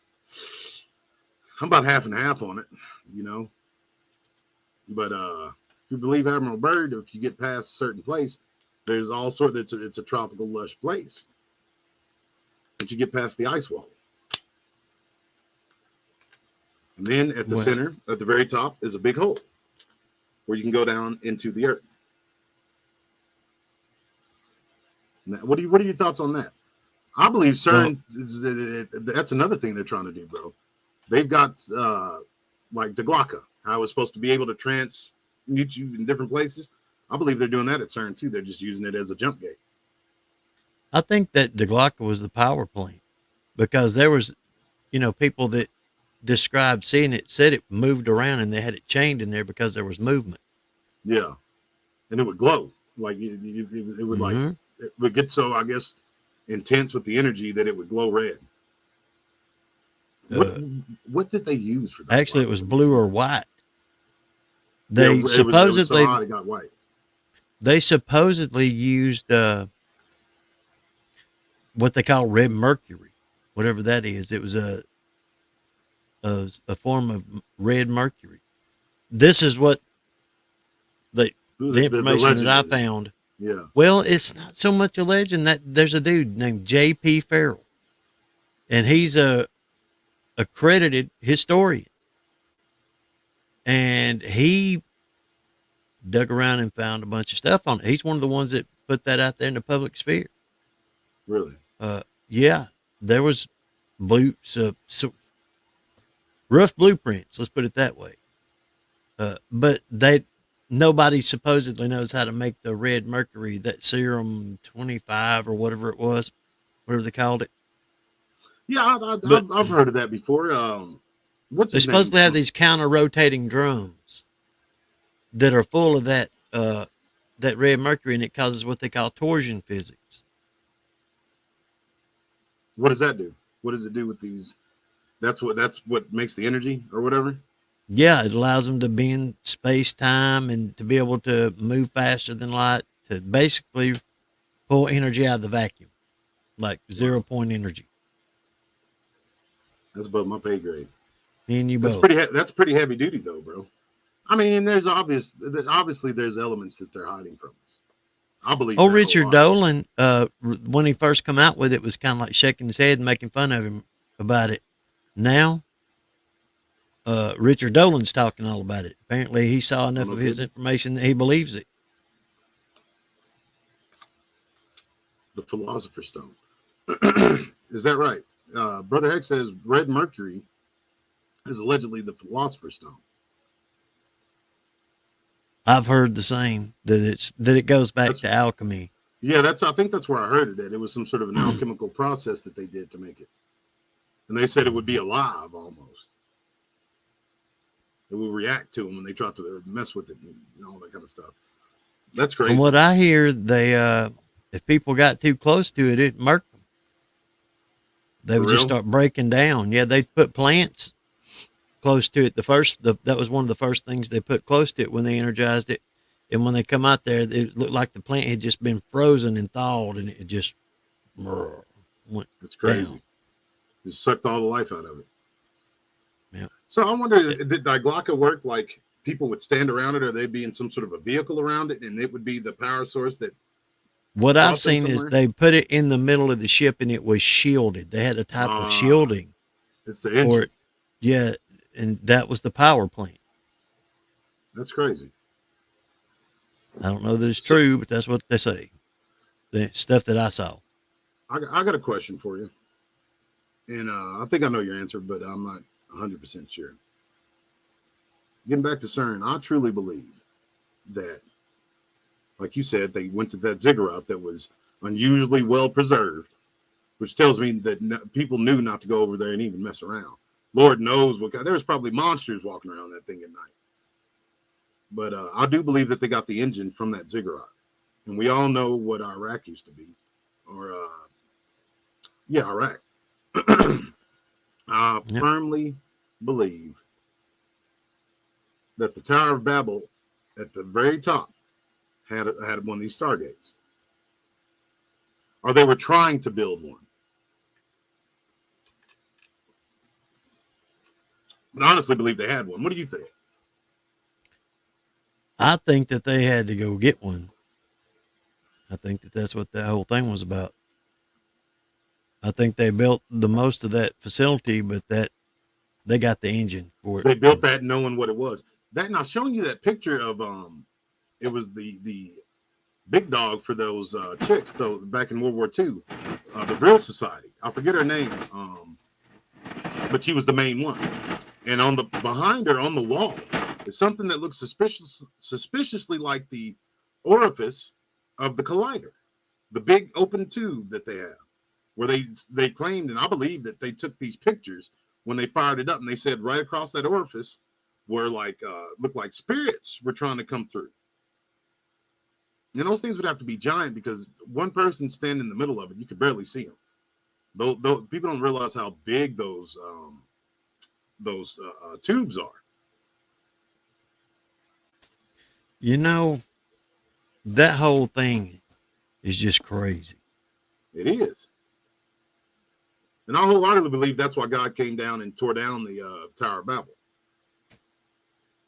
I'm about half and half on it, you know. But if you believe Admiral Byrd, if you get past a certain place, there's all sort. It's a tropical, lush place. But you get past the ice wall, and then at the center, at the very top, is a big hole where you can go down into the earth. Now, what are your thoughts on that? I believe CERN. That's another thing they're trying to do, bro. They've got like the Glocka, how it was supposed to be able to transmute you in different places. I believe they're doing that at CERN too. They're just using it as a jump gate. I think that the Glocka was the power plant, because there was, people that described seeing it, said it moved around and they had it chained in there because there was movement. Yeah, and it would glow like it would like it would get so, I guess, intense with the energy that it would glow red. What did they use for that? Actually, it was blue or white. They it was supposedly so hot it got white. They supposedly used what they call red mercury, whatever that is. It was a form of red mercury. This is what the information that I found. Yeah. Well, it's not so much a legend. That there's a dude named J.P. Farrell, and he's a accredited historian, and he dug around and found a bunch of stuff on it. He's one of the ones that put that out there in the public sphere. Really? Yeah, there was rough blueprints. Let's put it that way. But nobody supposedly knows how to make the red mercury, that serum 25 or whatever it was, whatever they called it. Yeah, I've heard of that before. They supposedly have these counter-rotating drums that are full of that red mercury, and it causes what they call torsion physics. What does that do? What does it do with these? That's what makes the energy or whatever. Yeah, it allows them to bend space-time and to be able to move faster than light, to basically pull energy out of the vacuum, like 0 point energy. That's above my pay grade. And you both. That's pretty heavy duty though, bro. I mean, and there's obviously there's elements that they're hiding from us. I believe. Oh, Richard Dolan, when he first come out with it, was kind of like shaking his head and making fun of him about it. Now, Richard Dolan's talking all about it. Apparently, he saw enough of his information that he believes it. The Philosopher's Stone. Is that right? Brother Heck says red mercury is allegedly the Philosopher's Stone. I've heard the same, that it goes back to alchemy. Yeah, I think that's where I heard it. It was some sort of an alchemical process that they did to make it. And they said it would be alive almost. It will react to them when they try to mess with it and all that kind of stuff. That's crazy. From what I hear, they if people got too close to it, it murked them. They would just start breaking down. Yeah, they'd put plants close to it. That was one of the first things they put close to it when they energized it. And when they come out there, it looked like the plant had just been frozen and thawed, and it just went. It's crazy. Down. It sucked all the life out of it. Yeah. So I wonder, did Glocka work like people would stand around it, or they'd be in some sort of a vehicle around it, and it would be the power source that. What I've seen is they put it in the middle of the ship, and it was shielded. They had a type of shielding. It's the engine. Yeah, and that was the power plant. That's crazy. I don't know that it's true, but that's what they say. The stuff that I saw. I got a question for you. And I think I know your answer, but I'm not 100% sure. Getting back to CERN, I truly believe that, like you said, they went to that ziggurat that was unusually well preserved, which tells me that people knew not to go over there and even mess around. Lord knows there was probably monsters walking around that thing at night. But I do believe that they got the engine from that ziggurat. And we all know what Iraq used to be. Or, Iraq. I firmly believe that the Tower of Babel at the very top had one of these stargates. Or they were trying to build one. But I honestly believe they had one. What do you think? I think that they had to go get one. I think that that's what the whole thing was about. I think they built the most of that facility, but that they got the engine for it. They built that knowing what it was. That, and I've shown you that picture of it was the big dog for those chicks though back in World War II, the Vril Society. I forget her name, but she was the main one. And on the behind her on the wall is something that looks suspiciously like the orifice of the collider, the big open tube that they have, where they claimed, and I believe that they took these pictures when they fired it up, and they said right across that orifice where looked like spirits were trying to come through. And those things would have to be giant because one person standing in the middle of it, you could barely see them. Though people don't realize how big those tubes are. You know, that whole thing is just crazy. It is. And I wholeheartedly believe that's why God came down and tore down the Tower of Babel.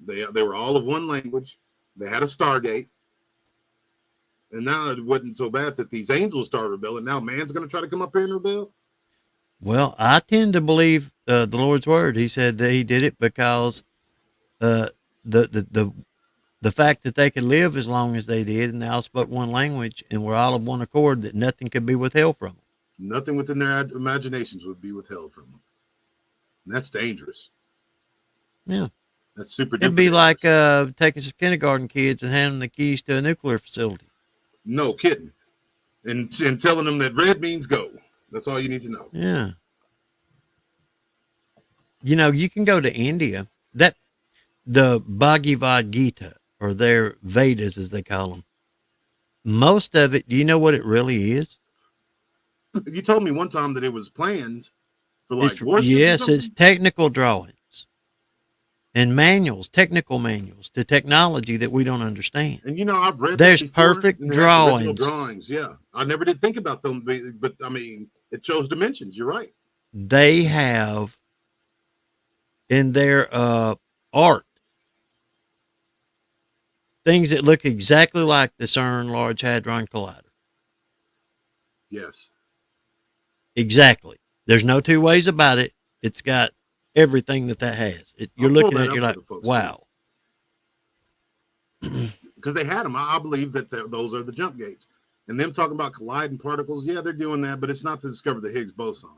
They were all of one language. They had a Stargate. And now it wasn't so bad that these angels started rebelling. Now man's going to try to come up here and rebel? Well, I tend to believe the Lord's word. He said that he did it because the fact that they could live as long as they did, and they all spoke one language, and were all of one accord, that nothing could be withheld from them. Nothing within their imaginations would be withheld from them. And that's dangerous. Yeah. That's super It'd be like taking some kindergarten kids and handing them the keys to a nuclear facility. No kidding. And telling them that red means go. That's all you need to know. Yeah. You know, you can go to India. The Bhagavad Gita, or their Vedas as they call them, most of it, do you know what it really is? You told me one time that it was plans for like worship. Yes, it's technical drawings and manuals, technical manuals to technology that we don't understand. And you know, I've read there's that before, perfect and they have the original drawings. drawings. Yeah, I never did think about them, but I mean, it shows dimensions. You're right. They have in their art things that look exactly like the CERN Large Hadron Collider. Yes. Exactly. There's no two ways about it. It's got everything that has. You're looking at it, you're like, wow. Because they had them. I believe that those are the jump gates. And them talking about colliding particles, yeah, they're doing that, but it's not to discover the Higgs boson.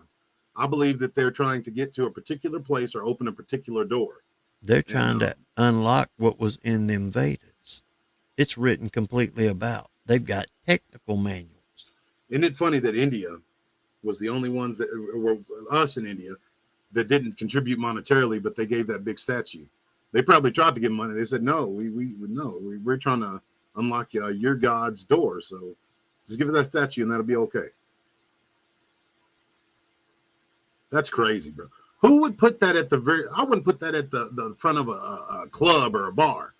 I believe that they're trying to get to a particular place or open a particular door. They're trying to unlock what was in them Vedas. It's written completely about. They've got technical manuals. Isn't it funny that India was the only ones that were us in India that didn't contribute monetarily, but they gave that big statue. They probably tried to give money. They said, no, we're trying to unlock your God's door. So just give it that statue and that'll be okay. That's crazy, bro. Who would put that at I wouldn't put that at the front of a club or a bar.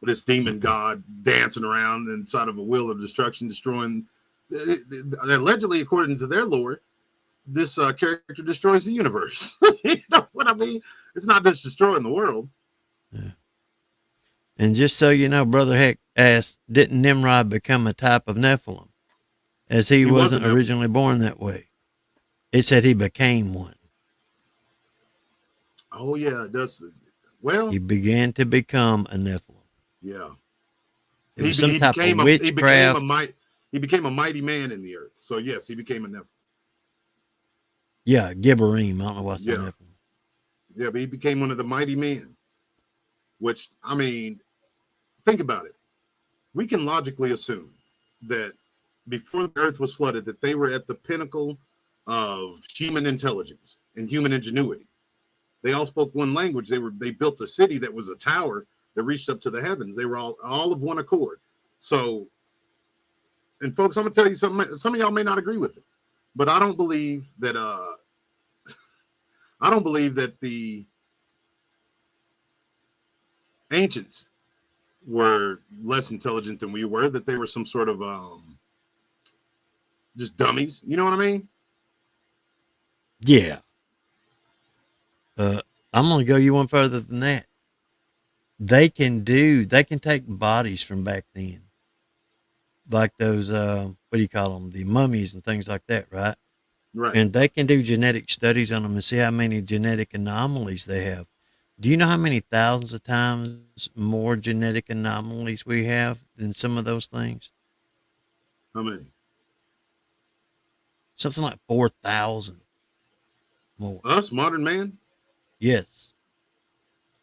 This demon god dancing around inside of a wheel of destruction, destroying. Allegedly, according to their lore, this character destroys the universe. You know what I mean? It's not just destroying the world. Yeah. And just so you know, Brother Heck asked, didn't Nimrod become a type of Nephilim? As he wasn't originally born that way. It said he became one. Oh, yeah, it does. Well, he began to become a Nephilim. Yeah. It was some type of witchcraft. He became a mighty man in the earth. So, yes, he became a Nephilim. Yeah, Gibberim. I don't know what's the Nephilim. Yeah, but he became one of the mighty men. Which, I mean, think about it. We can logically assume that before the earth was flooded, that they were at the pinnacle of human intelligence and human ingenuity. They all spoke one language. They built a city that was a tower that reached up to the heavens. They were all of one accord. So, and folks, I'm gonna tell you something. Some of y'all may not agree with it, but I don't believe that. I don't believe that the ancients were less intelligent than we were. That they were some sort of just dummies. You know what I mean? Yeah. I'm going to go you one further than that. They can take bodies from back then, like those, what do you call them? The mummies and things like that, right? Right. And they can do genetic studies on them and see how many genetic anomalies they have. Do you know how many thousands of times more genetic anomalies we have than some of those things? How many? Something like 4,000 more. Us, modern man? Yes.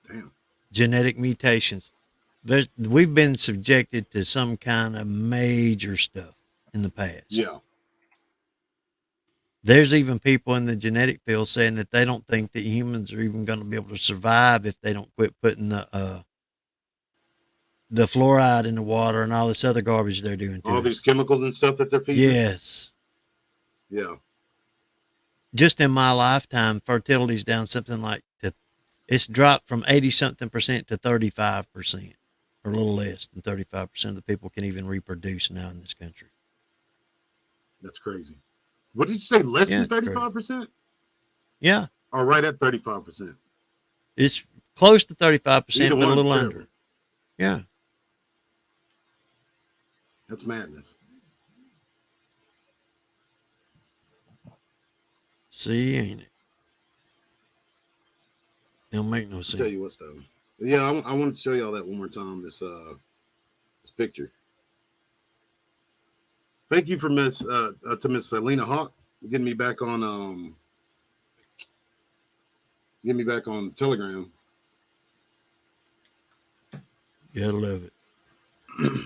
Damn. Genetic mutations. We've been subjected to some kind of major stuff in the past. Yeah. There's even people in the genetic field saying that they don't think that humans are even going to be able to survive if they don't quit putting the fluoride in the water and all this other garbage they're doing to all us. These chemicals and stuff that they're feeding. Yes. Yeah. Just in my lifetime, fertility's down something like it's dropped from 80-something% to 35%, or a little less than 35% of the people can even reproduce now in this country. That's crazy. What did you say? Less than 35%? Yeah. Or right at 35%? It's close to 35%, but a little under. Yeah. That's madness. See, ain't it? Don't make no sense. I'll tell you what, though. Yeah, I want to show y'all that one more time. This picture. Thank you for Miss Selena Hawk getting me back on Telegram. You gotta love it.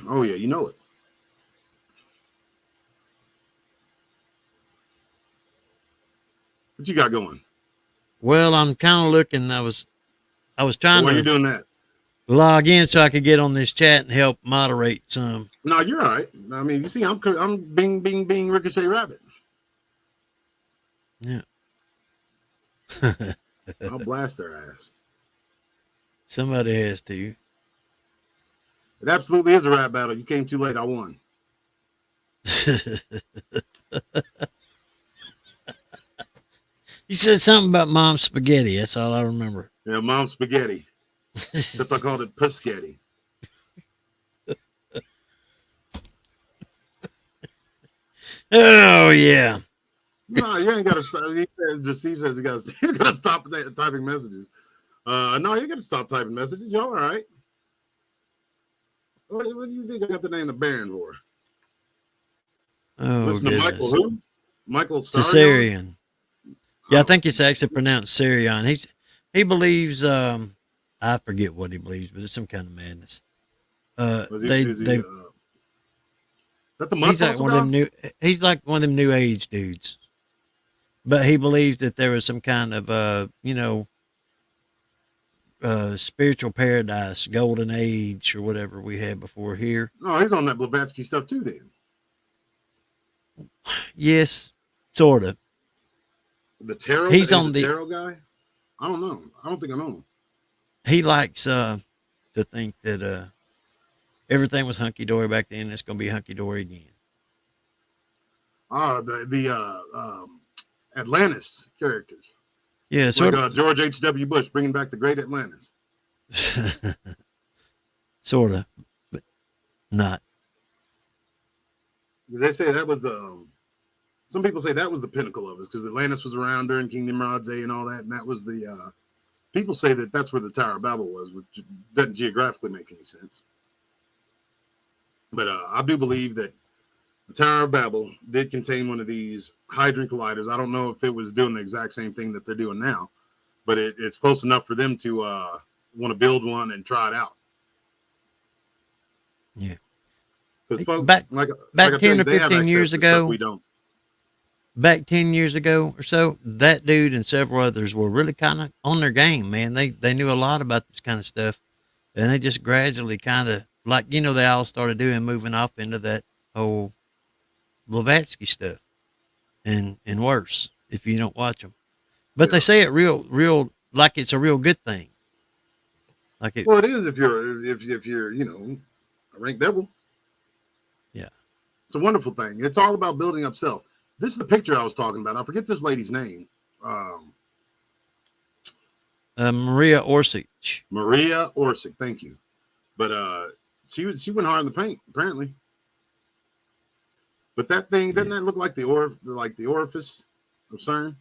Oh yeah, you know it. What you got going? Well, I'm kind of looking. I was trying Why to are you doing that? log in so I could get on this chat and help moderate some. No, you're all right. I mean, you see, I'm being Ricochet Rabbit. Yeah. I'll blast their ass. Somebody has to. It absolutely is a rap battle. You came too late. I won. You said something about Mom Spaghetti. That's all I remember. Yeah, Mom Spaghetti. Except I called it Pusketty. Oh yeah. No, you ain't got to stop. He says he's got to stop typing messages. No, you got to stop typing messages. Y'all all right? What do you think I got the name of Baron for? Oh, listen to Michael who? Michael Caesarion. Yeah, I think it's actually pronounced Sarion. He believes I forget what he believes, but it's some kind of madness. He's like one of them new age dudes. But he believes that there was some kind of spiritual paradise, golden age, or whatever we had before here. Oh, he's on that Blavatsky stuff too then. Yes, sort of. The tarot. He's on the tarot guy. I don't know. I don't think I know him. He likes to think that everything was hunky dory back then. It's going to be hunky dory again. The Atlantis characters. Yeah, sort of. George H.W. Bush bringing back the Great Atlantis. Sort of, but not. They say that was some people say that was the pinnacle of it because Atlantis was around during King Nimrod's day and all that, and that was the people say that that's where the Tower of Babel was, which doesn't geographically make any sense. But I do believe that the Tower of Babel did contain one of these Hadron Colliders. I don't know if it was doing the exact same thing that they're doing now, but it's close enough for them to want to build one and try it out. Yeah. Because folks, back like 10 or 15 years ago, we don't. Back 10 years ago or so, that dude and several others were really kind of on their game, man. They knew a lot about this kind of stuff, and they just gradually kind of, like, they all started moving off into that whole Blavatsky stuff and worse if you don't watch them. But they say it real like it's a real good thing. Like it. Well, it is if you're a rank devil. Yeah, it's a wonderful thing. It's all about building up self. This is the picture I was talking about. I forget this lady's name. Maria Orsic. Maria Orsic, thank you. But she went hard in the paint, apparently. But that thing, doesn't that look like the orifice of CERN?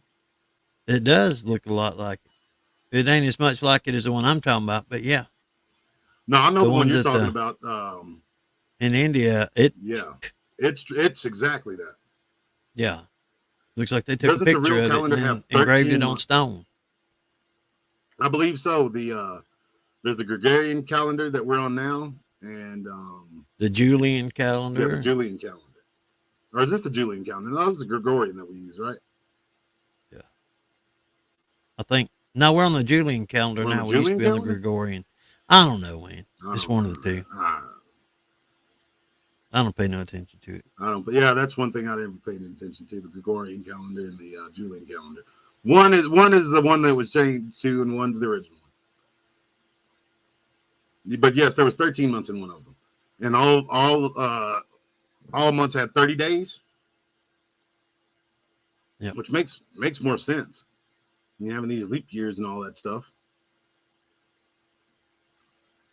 It does look a lot like it. It ain't as much like it as the one I'm talking about, but yeah. No, I know the one you're ones talking about. In India, it's exactly that. Yeah. Looks like they took Doesn't a the picture real of calendar it and have engraved 13 it on months? stone. I believe so. There's the Gregorian calendar that we're on now, and The Julian calendar. yeah, the Julian calendar. Or is this the Julian calendar? No, this is the Gregorian that we use, right? Yeah. I think no, we're on the Julian calendar We're on now. the We used to Julian be on the calendar? Gregorian. I don't know, man. It's one of the two. I don't pay no attention to it. I don't. But yeah, that's one thing I didn't pay any attention to: the Gregorian calendar and the Julian calendar. One is the one that was changed to, and one's the original one. But yes, there was 13 months in one of them, and all months had 30 days. Yeah, which makes more sense. You having these leap years and all that stuff.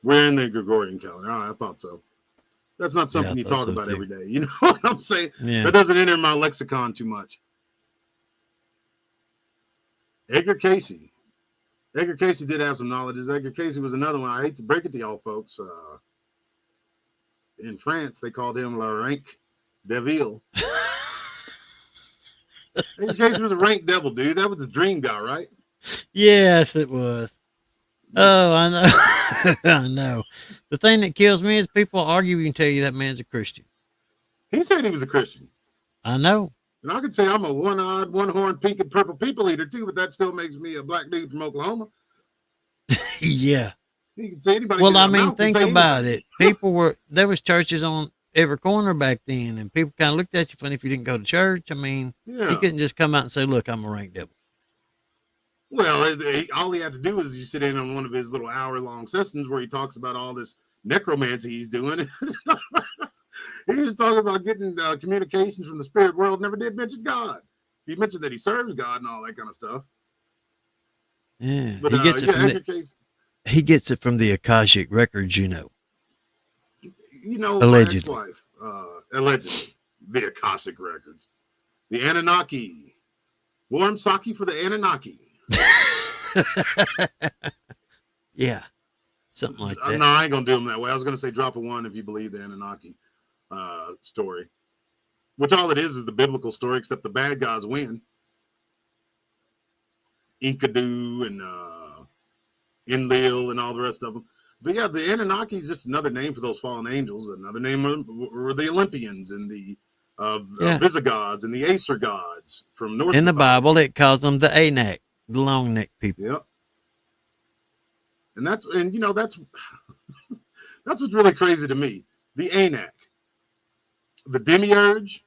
We're in the Gregorian calendar. I thought so. That's not something you talk about every day. You know what I'm saying? Yeah. That doesn't enter my lexicon too much. Edgar Casey did have some knowledge. Edgar Casey was another one. I hate to break it to y'all folks. In France, they called him La Rank Devil. Edgar Casey was a rank devil, dude. That was the dream guy, right? Yes, it was. Oh, I know. I know. The thing that kills me is people argue and tell you that man's a Christian. He said he was a Christian. I know. And I could say I'm a one-eyed, one-horned, pink and purple people eater too, but that still makes me a black dude from Oklahoma. Yeah. You can say anybody. Well, I mean, think about it. There was churches on every corner back then, and people kind of looked at you funny if you didn't go to church. I mean, Yeah. you couldn't just come out and say, look, I'm a rank devil. Well, all he had to do is you sit in on one of his little hour-long sessions where he talks about all this necromancy he's doing. He was talking about getting communications from the spirit world. Never did mention God. He mentioned that he serves God and all that kind of stuff. Yeah, But he gets it from the Akashic records, you know. You know, allegedly. my ex-wife, allegedly, the Akashic records, the Anunnaki, warm sake for the Anunnaki. Yeah, something like that. No, I ain't gonna do them that way. I was gonna say drop a one if you believe the Anunnaki story, which all it is the biblical story, except the bad guys win. Enkidu and Enlil and all the rest of them. But yeah, the Anunnaki is just another name for those fallen angels. Another name were the Olympians and the Visigods and the Acer gods from North. In the Bible, it calls them the Anak, the long neck people. Yep. And that's what's really crazy to me. The Anak, the Demiurge.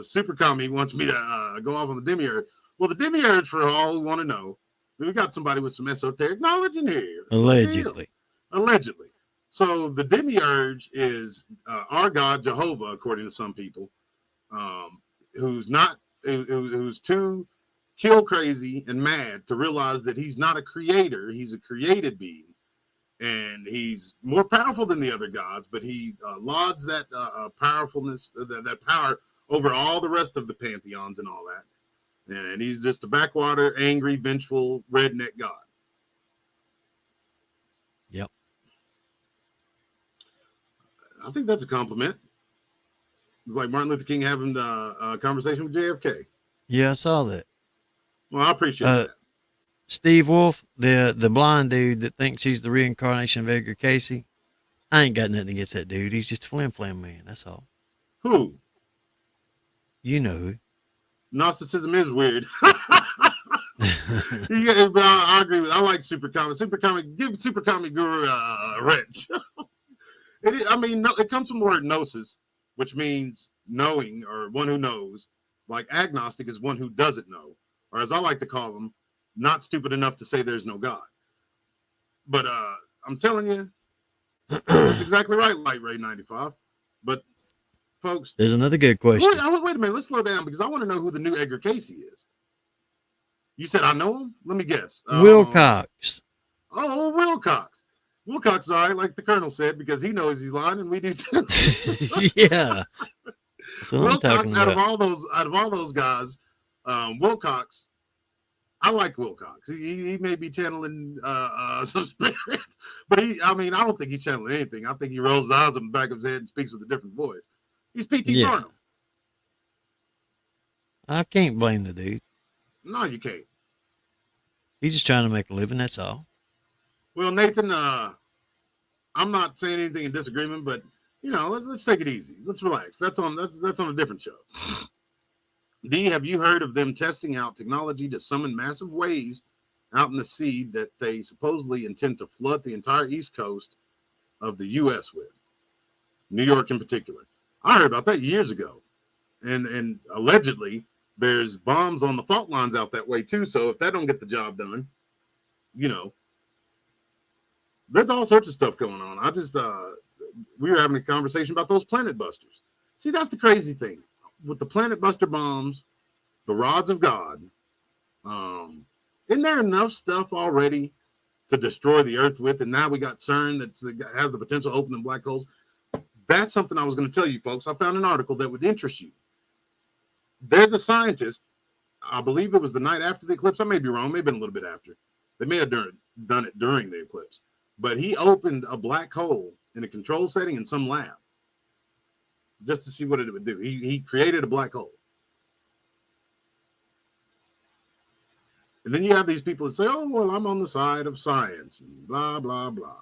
Super Commie wants me to go off on the Demiurge. Well, the Demiurge, for all who want to know, we got somebody with some esoteric knowledge in here. Allegedly. So the Demiurge is our God Jehovah, according to some people, who's too kill crazy and mad to realize that he's not a creator, he's a created being, and he's more powerful than the other gods, but he lauds that powerfulness, that power over all the rest of the pantheons and all that. And he's just a backwater, angry, vengeful, redneck god. Yep. I think that's a compliment. It's like Martin Luther King having a conversation with JFK. Yeah, I saw that. Well, I appreciate that. Steve Wolf, the blind dude that thinks he's the reincarnation of Edgar Casey. I ain't got nothing against that dude. He's just a flim-flam man. That's all. Who? You know who. Gnosticism is weird. Yeah, but I agree with. I like Super Comic. Give Super Comic Guru a wrench. It comes from the word gnosis, which means knowing or one who knows. Like agnostic is one who doesn't know, or as I like to call them, not stupid enough to say there's no God. But I'm telling you, that's exactly right, Light Ray 95. But folks, there's another good question. Wait a minute, let's slow down because I want to know who the new Edgar Casey is. You said I know him? Let me guess. Wilcox. Oh, Wilcox. Wilcox is all right, like the Colonel said, because he knows he's lying, and we do too. Yeah. That's what I'm talking Wilcox, out of about. all those guys, Wilcox, I like Wilcox. He may be channeling some spirit, but I don't think he's channeling anything. I think he rolls his eyes on the back of his head and speaks with a different voice. He's P.T. Yeah. Barnum. I can't blame the dude. No, you can't. He's just trying to make a living, that's all. Well, Nathan, I'm not saying anything in disagreement, but let's take it easy. Let's relax. That's on a different show. D, have you heard of them testing out technology to summon massive waves out in the sea that they supposedly intend to flood the entire east coast of the U.S. with? New York in particular. I heard about that years ago. And allegedly, there's bombs on the fault lines out that way too. So if that don't get the job done, there's all sorts of stuff going on. We were having a conversation about those planet busters. See, that's the crazy thing. With the planet buster bombs, the rods of God, isn't there enough stuff already to destroy the earth with? And now we got CERN that has the potential of opening black holes. That's something I was going to tell you folks. I found an article that would interest you. There's a scientist, I believe it was the night after the eclipse. I may be wrong, maybe been a little bit after. They may have done it during the eclipse. But he opened a black hole in a control setting in some lab just to see what it would do. He created a black hole. And then you have these people that say, oh, well, I'm on the side of science and blah, blah, blah.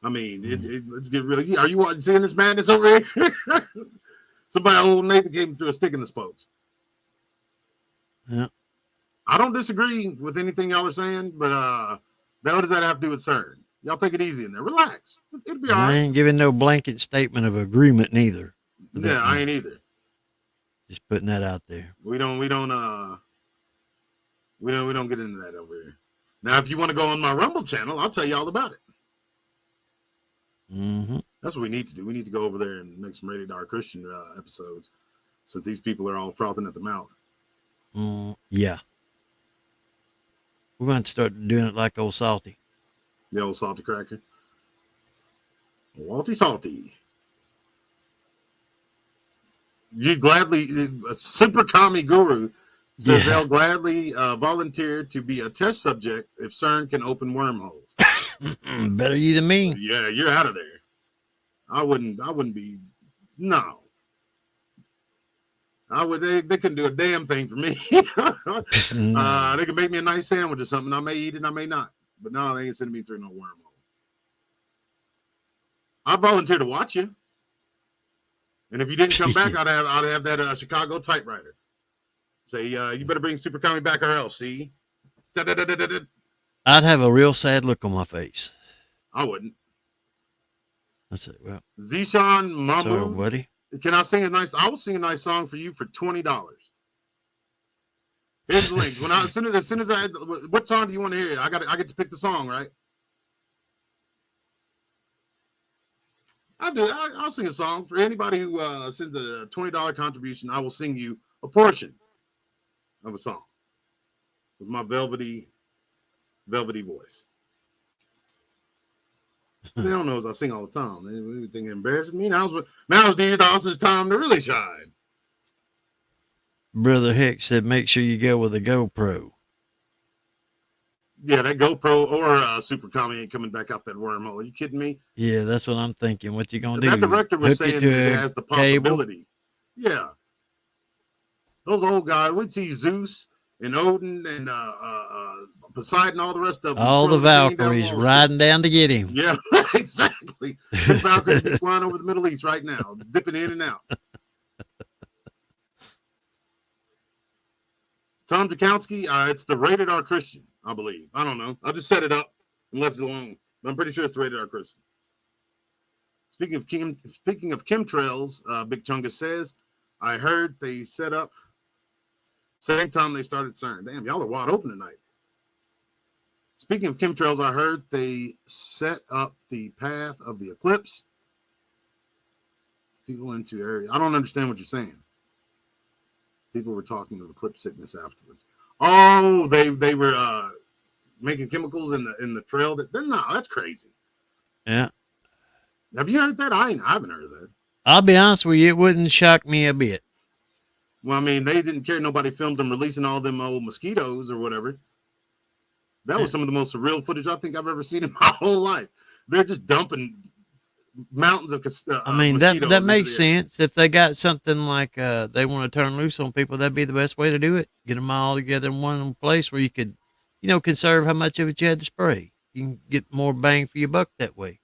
I mean, let's get really, are you seeing this madness over here? Somebody, old Nathan gave him through a stick in the spokes. Yeah. I don't disagree with anything y'all are saying, but what does that have to do with CERN? Y'all take it easy in there. Relax. It'll be all right. I ain't giving no blanket statement of agreement neither. Yeah, I ain't either. Just putting that out there. We don't get into that over here. Now, if you want to go on my Rumble channel, I'll tell you all about it. Mm-hmm. That's what we need to do. We need to go over there and make some Rated R Christian episodes, since these people are all frothing at the mouth. Yeah. We're going to start doing it like old Salty. The old salty cracker. Walty salty. You gladly, a super commie guru says they'll gladly volunteer to be a test subject if CERN can open wormholes. Better you than me. Yeah, you're out of there. I wouldn't be, no. They couldn't do a damn thing for me. They could make me a nice sandwich or something. I may eat it, I may not. But no, they ain't sending me through no wormhole. I volunteer to watch you. And if you didn't come back, I'd have that Chicago typewriter. Say, you better bring Super Commie back or else, see? I'd have a real sad look on my face. I wouldn't. That's it. Well, Zishan Mamu. Sorry, buddy. Can I sing I will sing a nice song for you for $20. Here's the link. As soon as what song do you want to hear? I get to pick the song, right? I'll sing a song for anybody who sends a $20 contribution. I will sing you a portion of a song with my velvety voice. They don't know as I sing all the time. They think it embarrasses me. Now's D. Dawson's time to really shine. Brother Hick said, make sure you go with a GoPro. Yeah, that GoPro or Super Commie ain't coming back out that wormhole. Are you kidding me? Yeah, that's what I'm thinking. What you gonna do? That director was Hook saying it that it has the possibility. Cable? Yeah. Those old guys, we'd see Zeus and Odin and Poseidon, all the rest of them. All the Valkyries riding down to get him. Yeah, exactly. The Valkyries be flying over the Middle East right now, dipping in and out. Tom Jakowski, it's the Rated R Christian, I believe. I don't know. I just set it up and left it alone. But I'm pretty sure it's the Rated R Christian. Speaking of chemtrails, Big Chungus says, I heard they set up same time they started CERN. Damn, y'all are wide open tonight. Speaking of chemtrails, I heard they set up the path of the eclipse. People into area. I don't understand what you're saying. People were talking of eclipse sickness afterwards. Oh, they were making chemicals in the trail. No, that's crazy. Yeah. Have you heard that? I haven't heard of that. I'll be honest with you, it wouldn't shock me a bit. Well, I mean, they didn't care. Nobody filmed them releasing all them old mosquitoes or whatever. That was some of the most surreal footage I think I've ever seen in my whole life. They're just dumping mountains of I mean, mosquitoes that makes sense. If they got something like they want to turn loose on people, that'd be the best way to do it. Get them all together in one place where you could, conserve how much of it you had to spray. You can get more bang for your buck that way.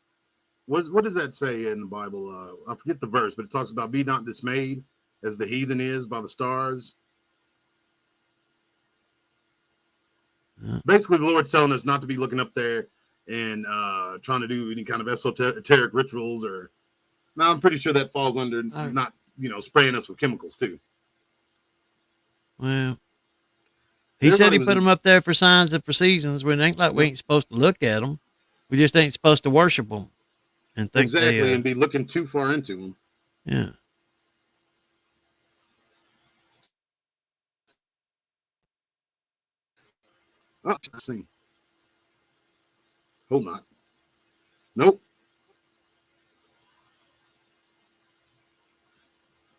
What does that say in the Bible? I forget the verse, but it talks about be not dismayed as the heathen is by the stars. Yeah. Basically, the Lord's telling us not to be looking up there and trying to do any kind of esoteric rituals. Now, I'm pretty sure that falls under not, spraying us with chemicals too. Well, he said he put them up there for signs and for seasons. When it ain't like we ain't supposed to look at them. We just ain't supposed to worship them. And think exactly, and be looking too far into them. Yeah. Oh, I see. Hold on. Nope.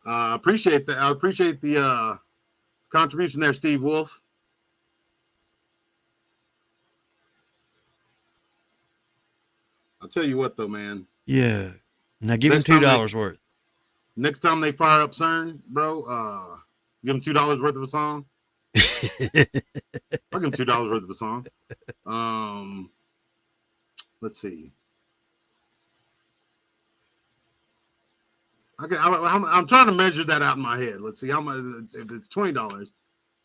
Appreciate that. I appreciate the contribution there, Steve Wolf. I'll tell you what, though, man. Yeah. Now give him $2 worth. Next time they fire up CERN, bro, give them $2 worth of a song. I'll give them $2 worth of a song. Let's see. Okay, I'm trying to measure that out in my head. Let's see how much. If it's $20,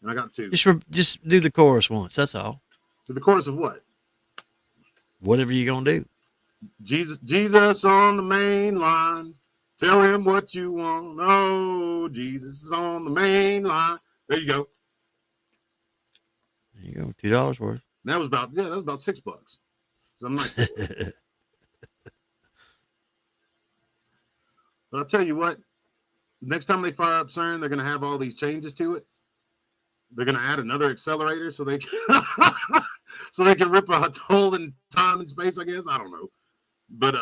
and I got two. Just do the chorus once. That's all. Do the chorus of what? Whatever you're gonna do. Jesus on the main line. Tell him what you want. Oh, Jesus is on the main line. There you go. There you go. $2 worth. That was about $6. I'm not. But I'll tell you what. Next time they fire up CERN, they're going to have all these changes to it. They're going to add another accelerator so they can rip a hole in time and space. I guess I don't know, but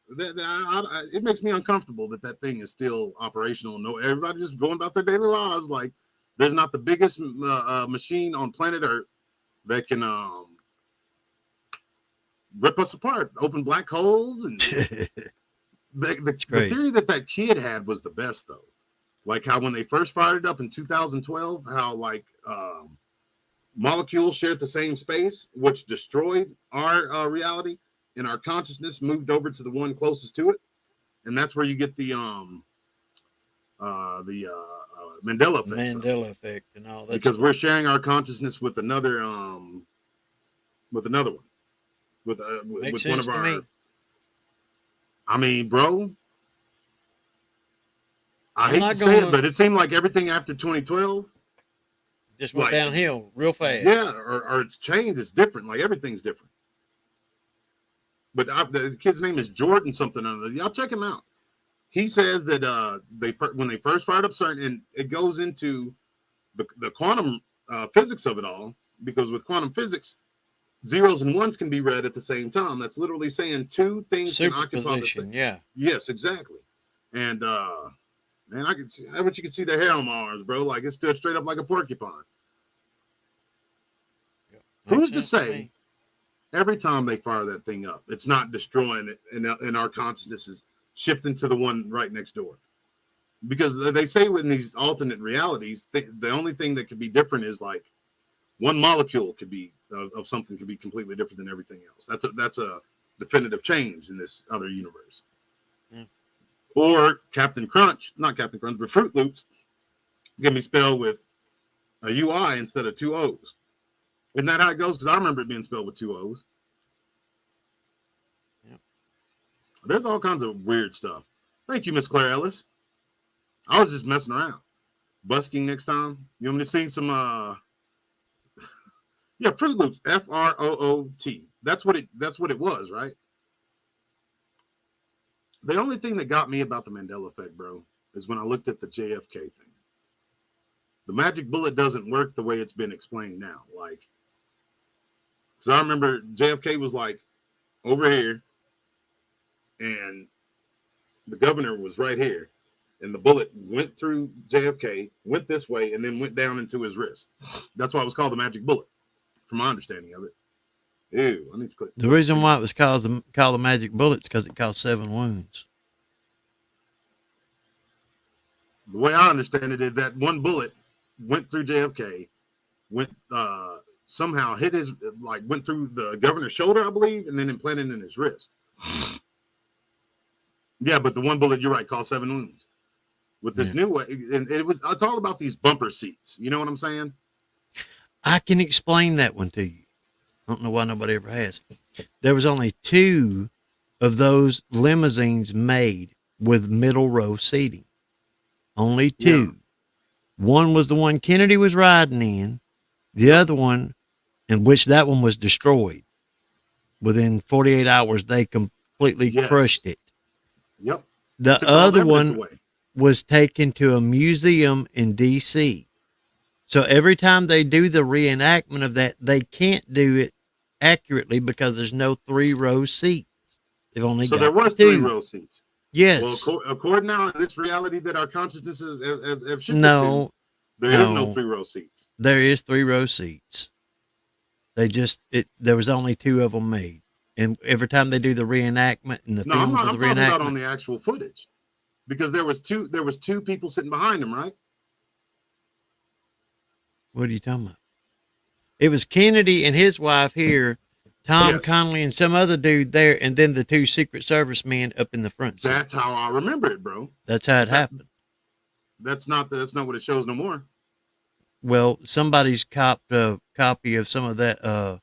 it makes me uncomfortable that thing is still operational. No, everybody just going about their daily lives like there's not the biggest machine on planet Earth that can rip us apart, open black holes, and the theory that kid had was the best though. Like how when they first fired it up in 2012, how like molecules shared the same space, which destroyed our reality, and our consciousness moved over to the one closest to it, and that's where you get the Mandela effect. Mandela effect and all that. Because we're sharing our consciousness with another one, with one of our. I mean, bro. I hate to say it, but it seemed like everything after 2012 just went downhill real fast. Yeah, or it's changed. It's different. Like everything's different. But the kid's name is Jordan something. Y'all check him out. He says that when they first fired up CERN, and it goes into the quantum physics of it all, because with quantum physics, zeros and ones can be read at the same time. That's literally saying two things can occupy the same. Yeah. Yes, exactly. And man, I bet you can see the hair on my arms, bro. Like it stood straight up like a porcupine. Yeah, who's to say every time they fire that thing up, it's not destroying it and our consciousness is shifting to the one right next door? Because they say in these alternate realities, the only thing that could be different is like one molecule could be of something could be completely different than everything else. That's a definitive change in this other universe. Yeah. Or Captain Crunch, not Captain Crunch, but Fruit Loops can be spelled with a UI instead of two O's. Isn't that how it goes? Because I remember it being spelled with two O's. Yeah. There's all kinds of weird stuff. Thank you, Miss Claire Ellis. I was just messing around. Busking next time. You want me to sing some yeah, Fruit Loops, F-R-O-O-T. That's what it was, right? The only thing that got me about the Mandela effect, bro, is when I looked at the JFK thing. the magic bullet doesn't work the way it's been explained now. Like, because I remember JFK was like over here, and the governor was right here, and the bullet went through JFK, went this way, and then went down into his wrist. That's why it was called the magic bullet, from my understanding of it. Ew, I need to click. The reason why it was called the magic bullet is because it caused 7 wounds. The way I understand it is that one bullet went through JFK, went somehow hit his, like went through the governor's shoulder, I believe, and then implanted in his wrist. Yeah, but the one bullet, you're right, caused 7 wounds. With this new way, and it's all about these bumper seats. You know what I'm saying? I can explain that one to you. I don't know why nobody ever has. There was only 2 of those limousines made with middle row seating. Only 2. Yeah. One was the one Kennedy was riding in. The other one, in which that one was destroyed. Within 48 hours, they completely crushed it. Yep. The other one was taken to a museum in D.C. So every time they do the reenactment of that, they can't do it accurately because there's no 3-row seats. They've only got there was 2. 3-row seats. Yes. Well, according now to this reality that our consciousnesses have shifted to, there is no 3-row seats. There is 3-row seats. There was only 2 of them made. And every time they do the reenactment and the films of the reenactment. I'm talking about on the actual footage. Because there was two people sitting behind him, right? What are you talking about? It was Kennedy and his wife here, Tom Connolly and some other dude there, and then the 2 Secret Service men up in the front seat. That's how I remember it, bro. That's how it happened. That's not what it shows no more. Well, somebody's copped a copy of some of that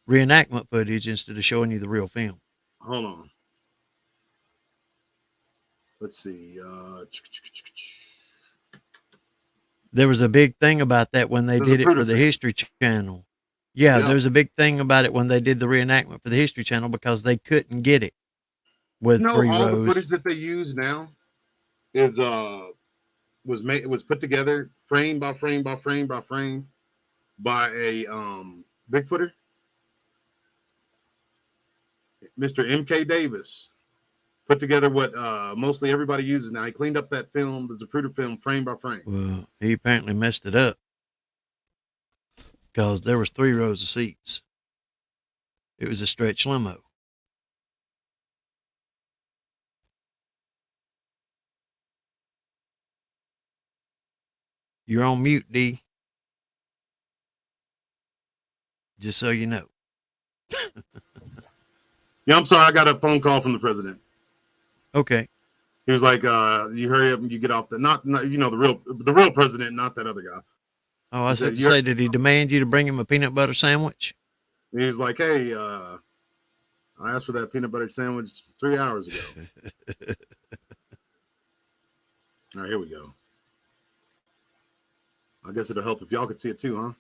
reenactment footage instead of showing you the real film. Hold on. Let's see. There was a big thing about that when they did it for the History Channel. Yeah, there was a big thing about it when they did the reenactment for the History Channel because they couldn't get it with 3 rows. All the footage that they use now is was put together frame by frame by frame by frame by a Bigfooter, Mr. M.K. Davis. Put together what mostly everybody uses now. He cleaned up that film, the Zapruder film, frame by frame. Well, he apparently messed it up because there was 3 rows of seats. It was a stretch limo. You're on mute, D. Just so you know. Yeah, I'm sorry. I got a phone call from the president. Okay. He was like, you hurry up and you get off the not you know, the real president, not that other guy. Oh, I was about to say, did he demand you to bring him a peanut butter sandwich? He was like, hey, I asked for that peanut butter sandwich 3 hours ago. All right, here we go. I guess it'll help if y'all could see it too, huh?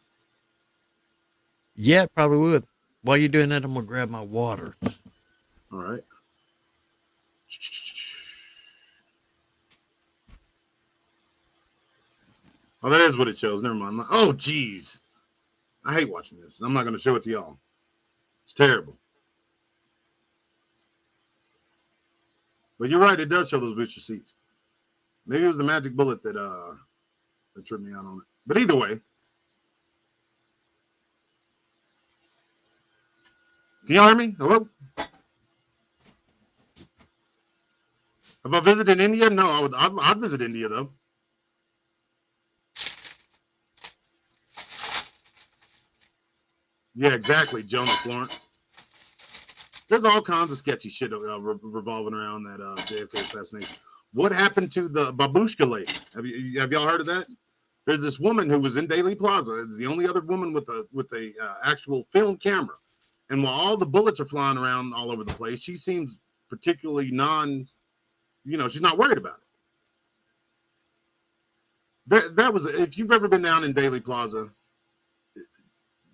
Yeah, it probably would. While you're doing that, I'm going to grab my water. All right. Oh, that is what it shows. Never mind. Oh, geez. I hate watching this. I'm not going to show it to y'all. It's terrible. But you're right. It does show those booster seats. Maybe it was the magic bullet that tripped me out on it. But either way. Can y'all hear me? Hello? Have I visited India? No, I'd visit India, though. Yeah, exactly, Jonas Lawrence. There's all kinds of sketchy shit revolving around that JFK assassination. What happened to the babushka lady? Have y'all heard of that? There's this woman who was in Daley Plaza. It's the only other woman with a actual film camera. And while all the bullets are flying around all over the place, she seems particularly she's not worried about it. That was, if you've ever been down in Daley Plaza,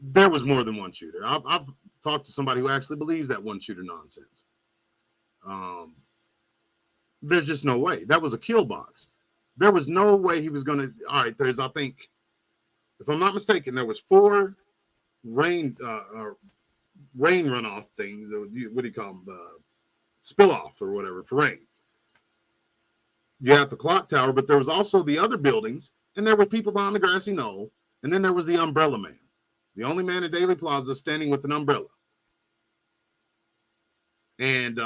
there was more than one shooter. I've talked to somebody who actually believes that one shooter nonsense. There's just no way. That was a kill box. There was no way he was going to. All right, there's, I think, if I'm not mistaken, there was 4 rain runoff things. What do you call them? Spill off or whatever for rain. You have the clock tower, but there was also the other buildings, and there were people behind the grassy knoll, and then there was the umbrella man, the only man in Daily Plaza standing with an umbrella. And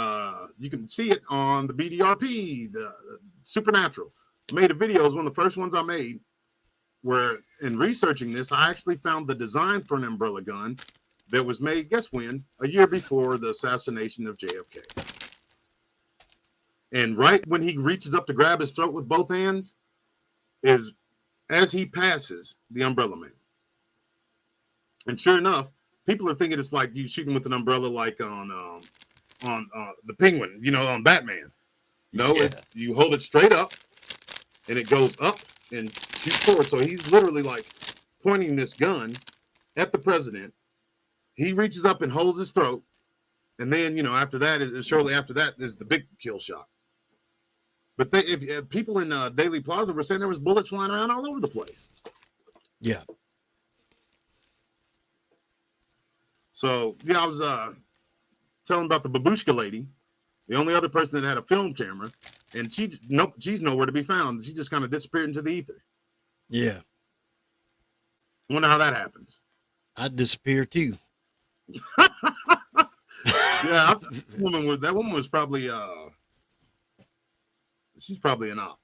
you can see it on the BDRP, the Supernatural. I made a video. It was one of the first ones I made, where in researching this, I actually found the design for an umbrella gun that was made, guess when? A year before the assassination of JFK. And right when he reaches up to grab his throat with both hands is as he passes the umbrella man. And sure enough, people are thinking it's like you shooting with an umbrella like on the Penguin, on Batman. No, you hold it straight up and it goes up and shoots forward. So he's literally like pointing this gun at the president. He reaches up and holds his throat. And then, after that, shortly after that is the big kill shot. But if people in Daily Plaza were saying there was bullets flying around all over the place. Yeah. So, I was telling about the babushka lady, the only other person that had a film camera, and she's nowhere to be found. She just kind of disappeared into the ether. Yeah. I wonder how that happens. I'd disappear too. Yeah, that woman was probably she's probably an op.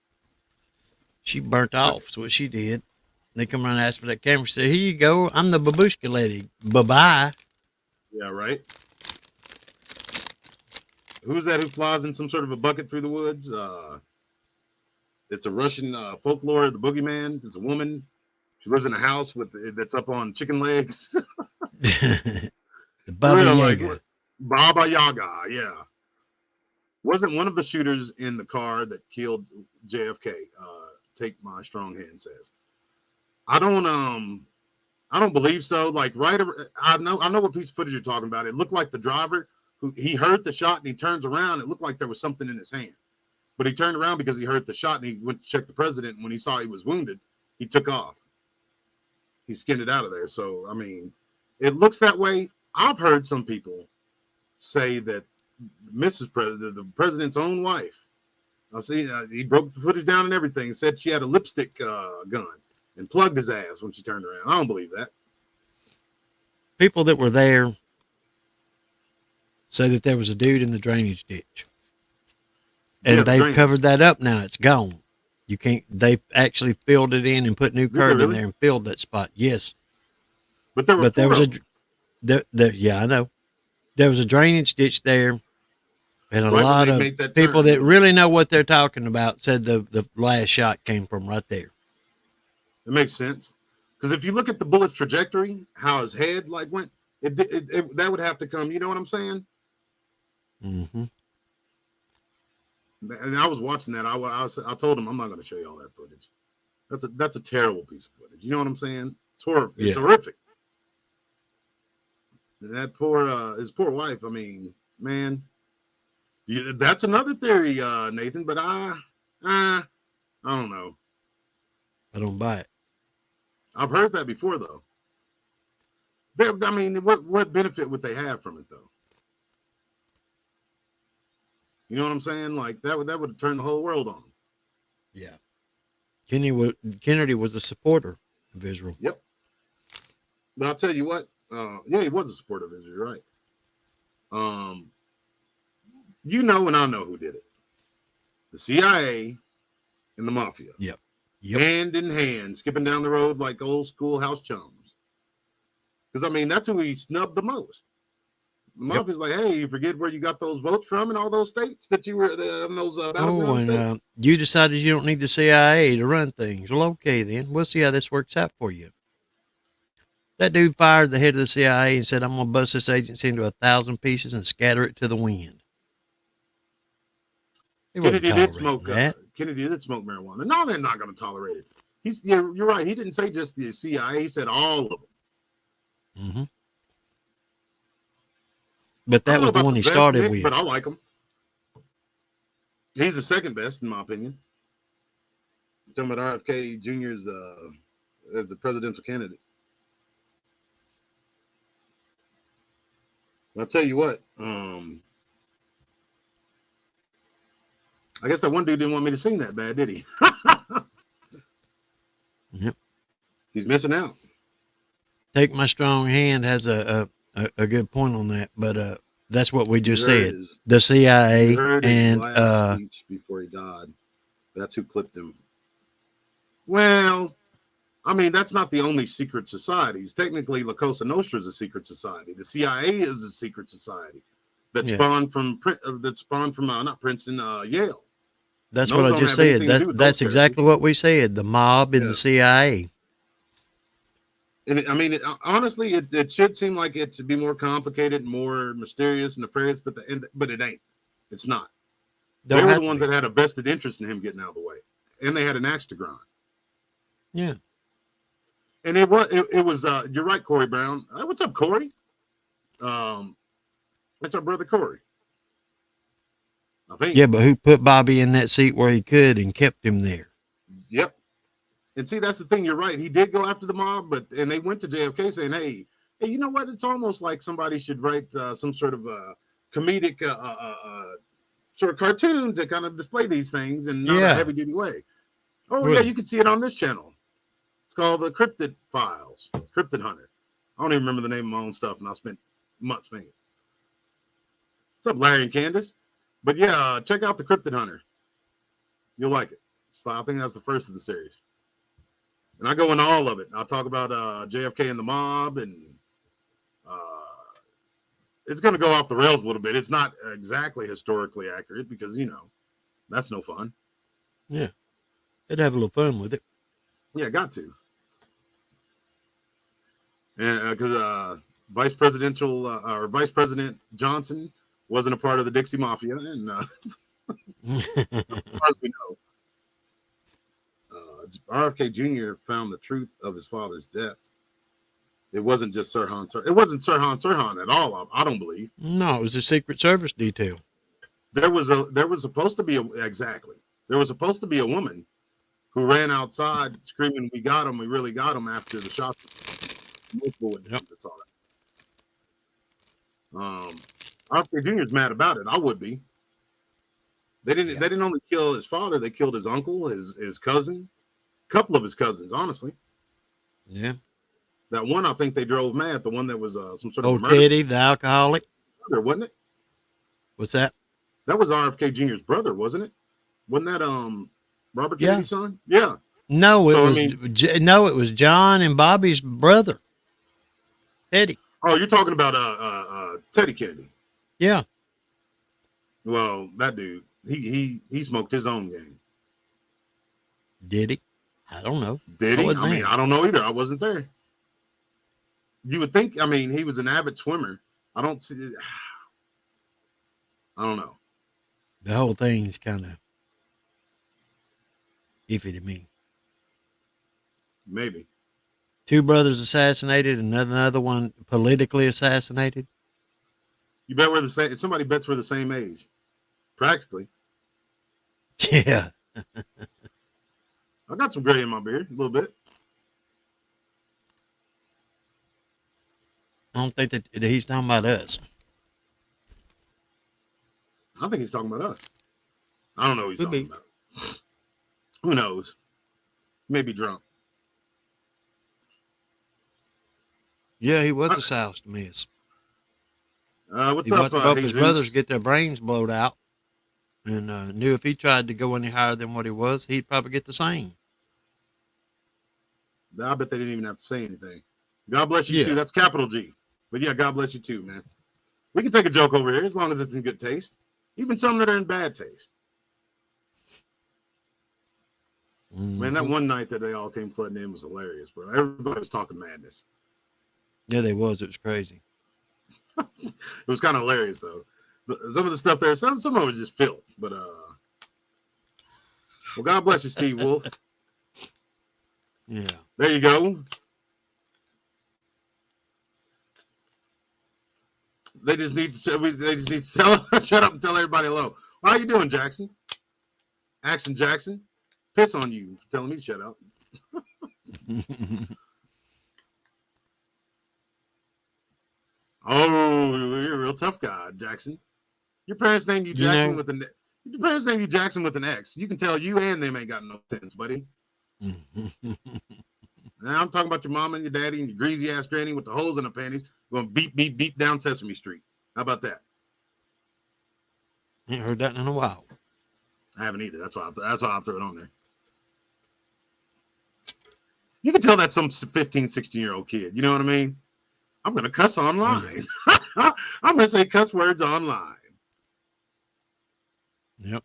She burnt off. That's what she did. They come around and ask for that camera. She said, "Here you go. I'm the babushka lady. Bye-bye." Yeah, right. Who's that who flies in some sort of a bucket through the woods? It's a Russian folklore, the boogeyman. It's a woman. She lives in a house that's up on chicken legs. The Baba Yaga. Baba Yaga, yeah. Wasn't one of the shooters in the car that killed JFK. Take my strong hand says. I don't believe so. Like I know what piece of footage you're talking about. It looked like the driver he heard the shot and he turns around. It looked like there was something in his hand, but he turned around because he heard the shot and he went to check the president. And when he saw he was wounded, he took off. He skinned it out of there. So I mean, it looks that way. I've heard some people say that Mrs. President, the president's own wife, I've seen he broke the footage down and everything. Said she had a lipstick gun and plugged his ass when she turned around. I don't believe that. People that were there say that there was a dude in the drainage ditch, and they've covered that up now. It's gone. You can't. They actually filled it in and put new curb in there and filled that spot. Yes, but there was yeah, I know. There was a drainage ditch there, and a lot of people that really know what they're talking about said the last shot came from right there. It makes sense, because if you look at the bullet's trajectory, how his head went, that would have to come. You know what I'm saying? Mm-hmm. And I was watching that. I told him I'm not going to show you all that footage. That's a terrible piece of footage. You know what I'm saying? It's horrible. It's horrific. That his poor wife. I mean, man, that's another theory, Nathan. But I don't know. I don't buy it. I've heard that before, though. I mean, what benefit would they have from it, though? You know what I'm saying? Like that would turn the whole world on. Yeah. Kennedy was a supporter of Israel. Yep. But I'll tell you what. Yeah, he was a supporter of Israel, right? And I know who did it. The CIA and the mafia. Yep. Hand in hand, skipping down the road like old school house chums. Because, I mean, that's who he snubbed the most. The mafia's like, hey, you forget where you got those votes from in all those states that you were in those battleground states? You decided you don't need the CIA to run things. Well, okay, then. We'll see how this works out for you. That dude fired the head of the CIA and said, I'm going to bust this agency into 1,000 pieces and scatter it to the wind. Kennedy did smoke marijuana. No, they're not going to tolerate it. You're right. He didn't say just the CIA. He said all of them. Mm-hmm. But that was the one he started with. But I like him. He's the second best, in my opinion. Talking about RFK Jr.'s as a presidential candidate. I'll tell you what. I guess that one dude didn't want me to sing that bad, did he? Yep. He's missing out. Take My Strong Hand has a good point on that, but that's what we just said. The CIA and speech before he died. That's who clipped him. Well, I mean, that's not the only secret societies. Technically, La Cosa Nostra is a secret society. The CIA is a secret society that spawned from not Princeton, Yale. That's what I just said. That's exactly what we said. The mob and the CIA. And honestly, it should seem like it should be more complicated, more mysterious, nefarious, but it ain't. It's not. They were the ones that had a vested interest in him getting out of the way, and they had an axe to grind. Yeah. And it was. You're right, Corey Brown. What's up, Corey? That's our brother Corey. I think. Yeah, but who put Bobby in that seat where he could and kept him there? Yep. And see, that's the thing. You're right. He did go after the mob, and they went to JFK saying, "Hey, you know what? It's almost like somebody should write some sort of comedic sort of cartoon to kind of display these things in not a heavy duty way." Oh yeah, you can see it on this channel. It's called the Cryptid Files, Cryptid Hunter. I don't even remember the name of my own stuff, and I spent months making it. What's up, Larry and Candace? But yeah, check out the Cryptid Hunter. You'll like it. So I think that's the first of the series. And I go into all of it. I'll talk about JFK and the mob, and it's going to go off the rails a little bit. It's not exactly historically accurate because, that's no fun. Yeah. They'd have a little fun with it. Yeah, got to. And because Vice President Johnson wasn't a part of the Dixie Mafia, and as far as we know, RFK Jr. found the truth of his father's death. It wasn't just Sirhan. It wasn't Sirhan at all. I don't believe. No, it was a Secret Service detail. There was supposed to be a woman who ran outside screaming, "We got him! We really got him!" after the shots. Yep. That's all that. RFK Jr. is mad about it. I would be. They didn't only kill his father; they killed his uncle, his cousin, a couple of his cousins. Honestly. Yeah. That one, I think they drove mad. The one that was some sort of Teddy, the alcoholic. Brother, wasn't it? What's that? That was RFK Jr.'s brother, wasn't it? Wasn't that Robert Kennedy's son? Yeah. No, it was John and Bobby's brother, Teddy. Oh, you're talking about Teddy Kennedy. Yeah. Well, that dude, he smoked his own game. Did he? I don't know. Did he? I don't know either. I wasn't there. You would think, he was an avid swimmer. I don't know. The whole thing's kind of iffy to me. Maybe. 2 brothers assassinated, another one politically assassinated. You bet we're the same. Somebody bets we're the same age. Practically. Yeah. I got some gray in my beard, a little bit. I don't think that he's talking about us. I think he's talking about us. I don't know what he's talking about. Who knows? Maybe drunk. Yeah, he was a soused mess. What's he up, helped his brothers get their brains blowed out, and knew if he tried to go any higher than what he was, he'd probably get the same. I bet they didn't even have to say anything. God bless you too. That's capital G. But yeah, God bless you too, man. We can take a joke over here as long as it's in good taste. Even some that are in bad taste. Mm-hmm. Man, that one night that they all came flooding in was hilarious, bro. Everybody was talking madness. Yeah, they was. It was crazy. It was kind of hilarious, though. Some of the stuff there, some of it was just filth. But, well, God bless you, Steve Wolf. Yeah. There you go. They just need to shut up and tell everybody hello. How you doing, Jackson? Action Jackson. Piss on you for telling me to shut up. Oh, you're a real tough guy, Jackson. Your parents named you Jackson with an. Your parents named you Jackson with an X. You can tell you and them ain't got no sense, buddy. Now I'm talking about your mom and your daddy and your greasy ass granny with the holes in her panties going beep beep beep down Sesame Street. How about that? Ain't heard that in a while. I haven't either. That's why I threw it on there. You can tell that's some 15, 16-year-old kid. You know what I mean? I'm going to cuss online. I'm going to say cuss words online. Yep.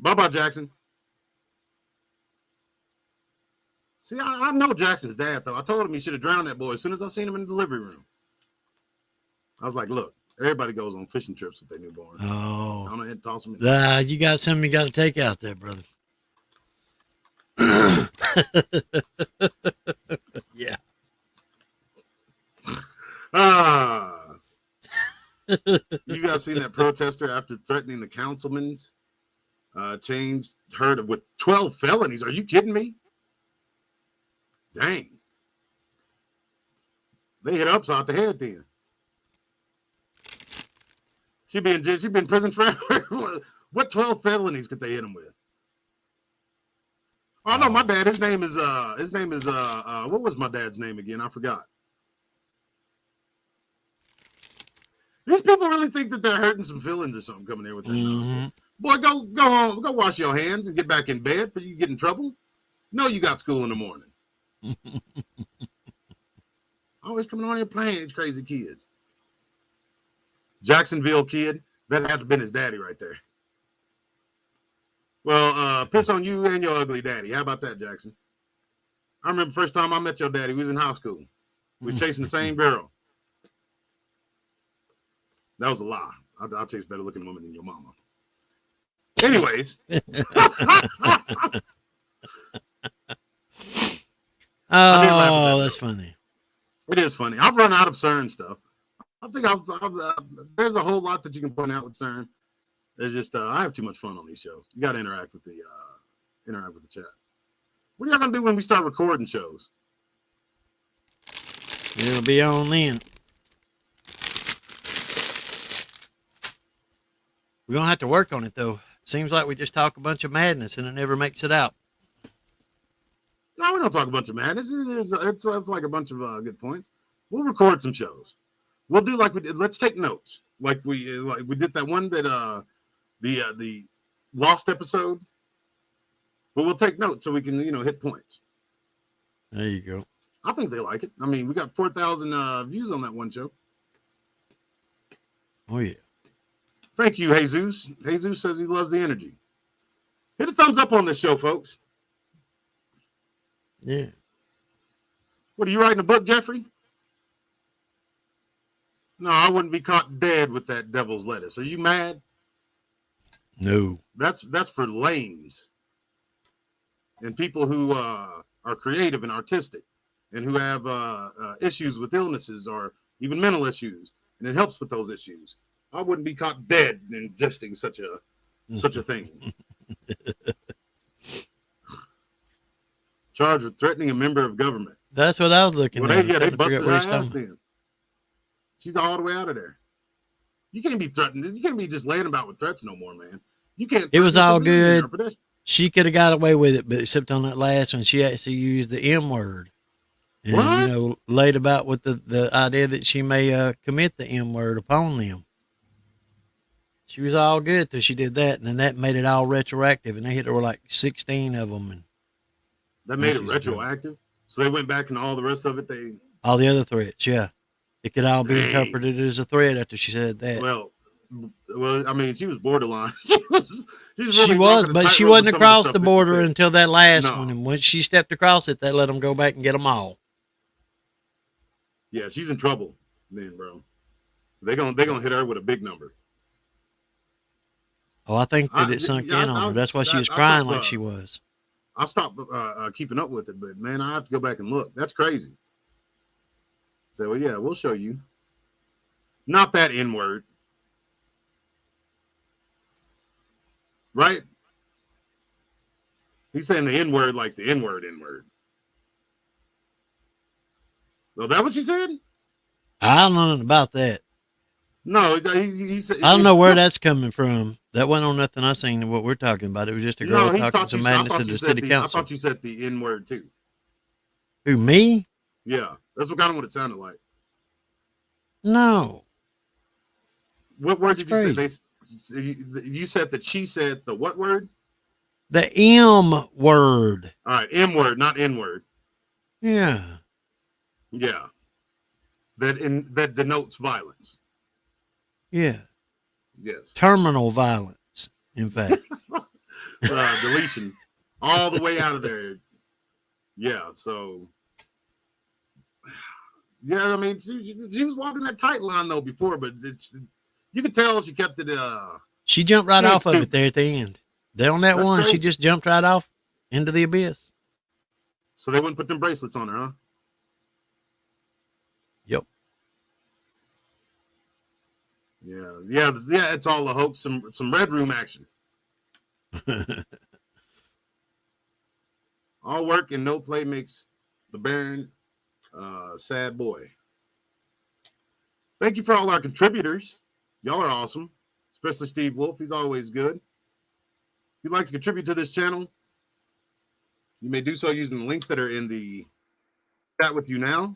Bye-bye, Jackson. See, I know Jackson's dad, though. I told him he should have drowned that boy as soon as I seen him in the delivery room. I was like, look, everybody goes on fishing trips with their newborn. Oh. I'm going to toss him in. You got something you got to take out there, brother. Yeah. You guys seen that protester after threatening the councilman changed her with 12 felonies? Are you kidding me? Dang. They hit upside the head then. She'd be in prison forever. What 12 felonies could they hit him with? Oh no, my bad. His name is what was my dad's name again? I forgot. These people really think that they're hurting some feelings or something coming there with that nonsense. Boy, go home, go wash your hands and get back in bed for you get in trouble. No, you got school in the morning. Always coming on here playing these crazy kids. Jacksonville kid, that had to have been his daddy right there. Well, piss on you and your ugly daddy. How about that, Jackson? I remember first time I met your daddy, we was in high school. We was chasing the same girl. That was a lie. I'll chase better looking woman than your mama. Anyways. Oh, that's funny. It is funny. I've run out of CERN stuff. I think there's a whole lot that you can point out with CERN. It's just I have too much fun on these shows. You got to interact with the chat. What are y'all gonna do when we start recording shows? It'll be on then. We're gonna have to work on it though. Seems like we just talk a bunch of madness and it never makes it out. No, we don't talk a bunch of madness. It's like a bunch of good points. We'll record some shows. We'll do like we did. Let's take notes, like we did that one that the lost episode. But we'll take notes so we can hit points. There you go. I think they like it. I mean, we got 4,000 views on that one show. Oh yeah. Thank you, Jesus. Jesus says he loves the energy. Hit a thumbs up on this show, folks. Yeah. What, are you writing a book, Jeffrey? No, I wouldn't be caught dead with that devil's lettuce. Are you mad? No. That's for lames. And people who are creative and artistic and who have issues with illnesses or even mental issues. And it helps with those issues. I wouldn't be caught dead ingesting such a thing. Charged with threatening a member of government. That's what I was looking at. They busted her ass then. She's all the way out of there. You can't be threatened. You can't be just laying about with threats no more, man. You can't. It was all good. She could have got away with it, but except on that last one, she actually used the M word. And, what? Laid about with the idea that she may commit the M word upon them. She was all good till she did that, and then that made it all retroactive, and they hit her with like 16 of them. And that made it retroactive? So they went back and all the rest of it, all the other threats, yeah. It could all be interpreted as a threat after she said that. Well, I mean, she was borderline. She was, but she wasn't across the border until that last one. And once she stepped across it, they let them go back and get them all. Yeah, she's in trouble then, bro. They're gonna hit her with a big number. Oh, I think that it sunk in on her. That's why she was crying like she was. I stopped keeping up with it, but man, I have to go back and look. That's crazy. So, well, yeah, we'll show you. Not that N word. Right? He's saying the N word like the N word, N word. Oh, that what she said? I don't know nothing about that. No, he said. I don't know where that's coming from. That wasn't on nothing I seen. What we're talking about, it was just a girl talking some madness at the city council. I thought you said the N word too. Who, me? Yeah, that's what kind of what it sounded like. No. What word did you say? You said that she said the what word? The M word. All right, M word, not N word. Yeah. Yeah. That denotes violence. Yeah. Yes. Terminal violence, in fact. Deletion. All the way out of there. Yeah, so. Yeah, I mean, she was walking that tight line, though, before, but you could tell she kept it. She jumped right off of it there at the end. There on that That's one, crazy. she just jumped right off into the abyss. So they wouldn't put them bracelets on her, huh? Yep. Yeah, it's all a hoax, some Red Room action. All work and no play makes the Baron sad boy. Thank you for all our contributors. Y'all are awesome, especially Steve Wolf. He's always good. If you'd like to contribute to this channel, you may do so using the links that are in the chat with you now,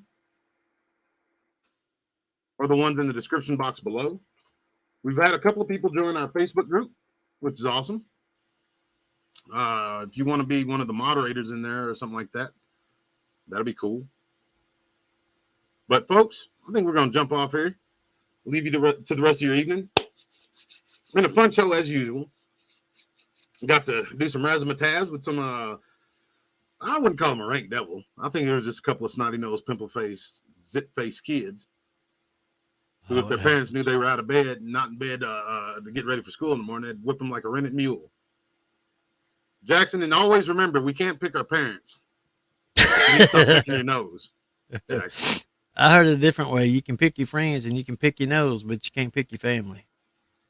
or the ones in the description box below. We've had a couple of people join our Facebook group, which is awesome. If you want to be one of the moderators in there or something like that, that'll be cool. But folks, I think we're going to jump off here. Leave you to the rest of your evening. It's been a fun show as usual. Got to do some razzmatazz with some, I wouldn't call them a rank devil. I think there was just a couple of snotty-nosed, pimple-faced, zit-faced kids who, if their parents knew they were out of bed, not in bed to get ready for school in the morning, they'd whip them like a rented mule. Jackson, and always remember, we can't pick our parents. You need to stop picking your nose, Jackson. I heard it a different way. You can pick your friends and you can pick your nose, but you can't pick your family.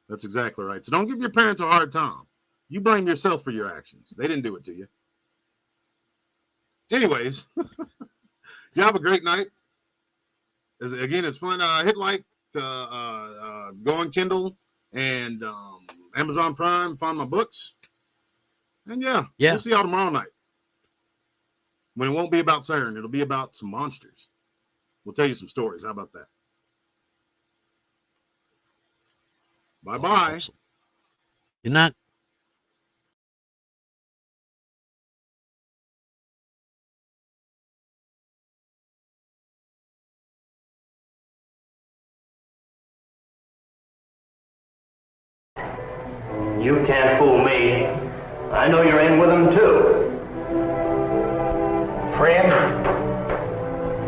That's exactly right. So don't give your parents a hard time. You blame yourself for your actions. They didn't do it to you. Anyways, you have a great night. Again, it's fun. Hit like, go on Kindle and Amazon Prime, find my books. And yeah, we'll see y'all tomorrow night. When it won't be about CERN, it'll be about some monsters. We'll tell you some stories. How about that? Bye-bye. Awesome. Good night. You can't fool me. I know you're in with them too. Friend,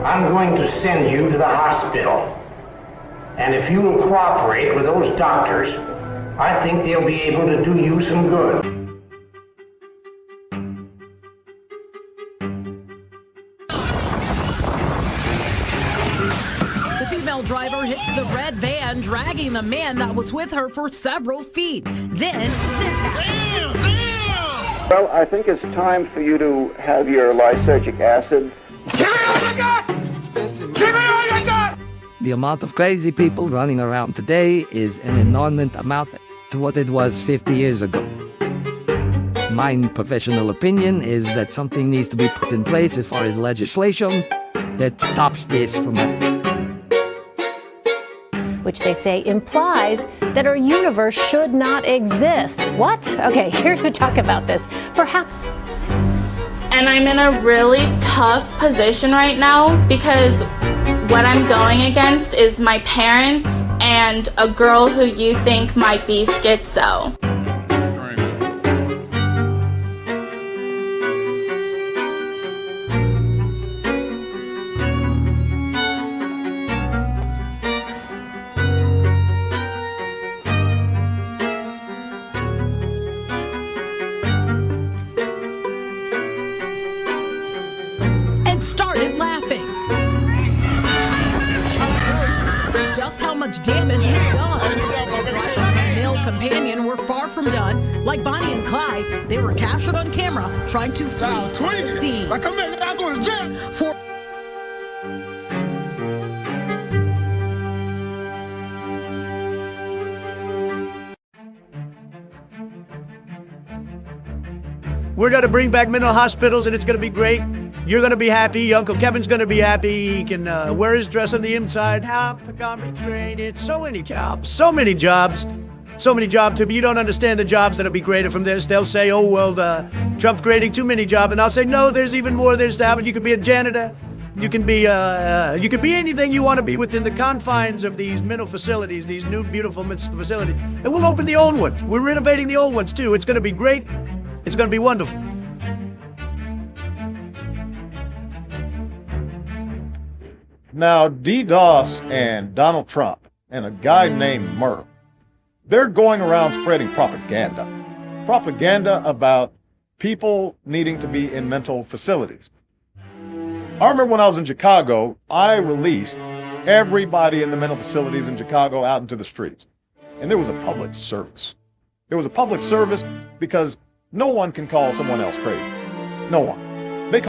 I'm going to send you to the hospital. And if you will cooperate with those doctors, I think they'll be able to do you some good. The female driver hits the red van, dragging the man that was with her for several feet. Then this happens. Well, I think it's time for you to have your lysergic acid. Give me all you got! Give me all you got! The amount of crazy people running around today is an inordinate amount to what it was 50 years ago. My professional opinion is that something needs to be put in place as far as legislation that stops this from happening. Which they say implies that our universe should not exist. What? Okay, here to talk about this. Perhaps. And I'm in a really tough position right now because what I'm going against is my parents and a girl who you think might be schizo. Started laughing. Just how much damage was done. The male companion were far from done. Like Bonnie and Clyde, they were captured on camera trying to flee the scene. Like I'm going to jail for We're going to bring back mental hospitals, and it's going to be great. You're going to be happy. Uncle Kevin's going to be happy. He can wear his dress on the inside. It's going to be great. It's so many jobs. So many jobs. So many jobs. But you don't understand the jobs that'll be created from this. They'll say, oh, well, Trump's creating too many jobs. And I'll say, no, there's even more there's to happen. You could be a janitor. You can be anything you want to be within the confines of these mental facilities, these new beautiful mental facilities. And we'll open the old ones. We're renovating the old ones, too. It's going to be great. It's going to be wonderful. Now, DDoS and Donald Trump and a guy named Murr, they're going around spreading propaganda. Propaganda about people needing to be in mental facilities. I remember when I was in Chicago, I released everybody in the mental facilities in Chicago out into the streets. And there was a public service. There was a public service because no one can call someone else crazy. No one.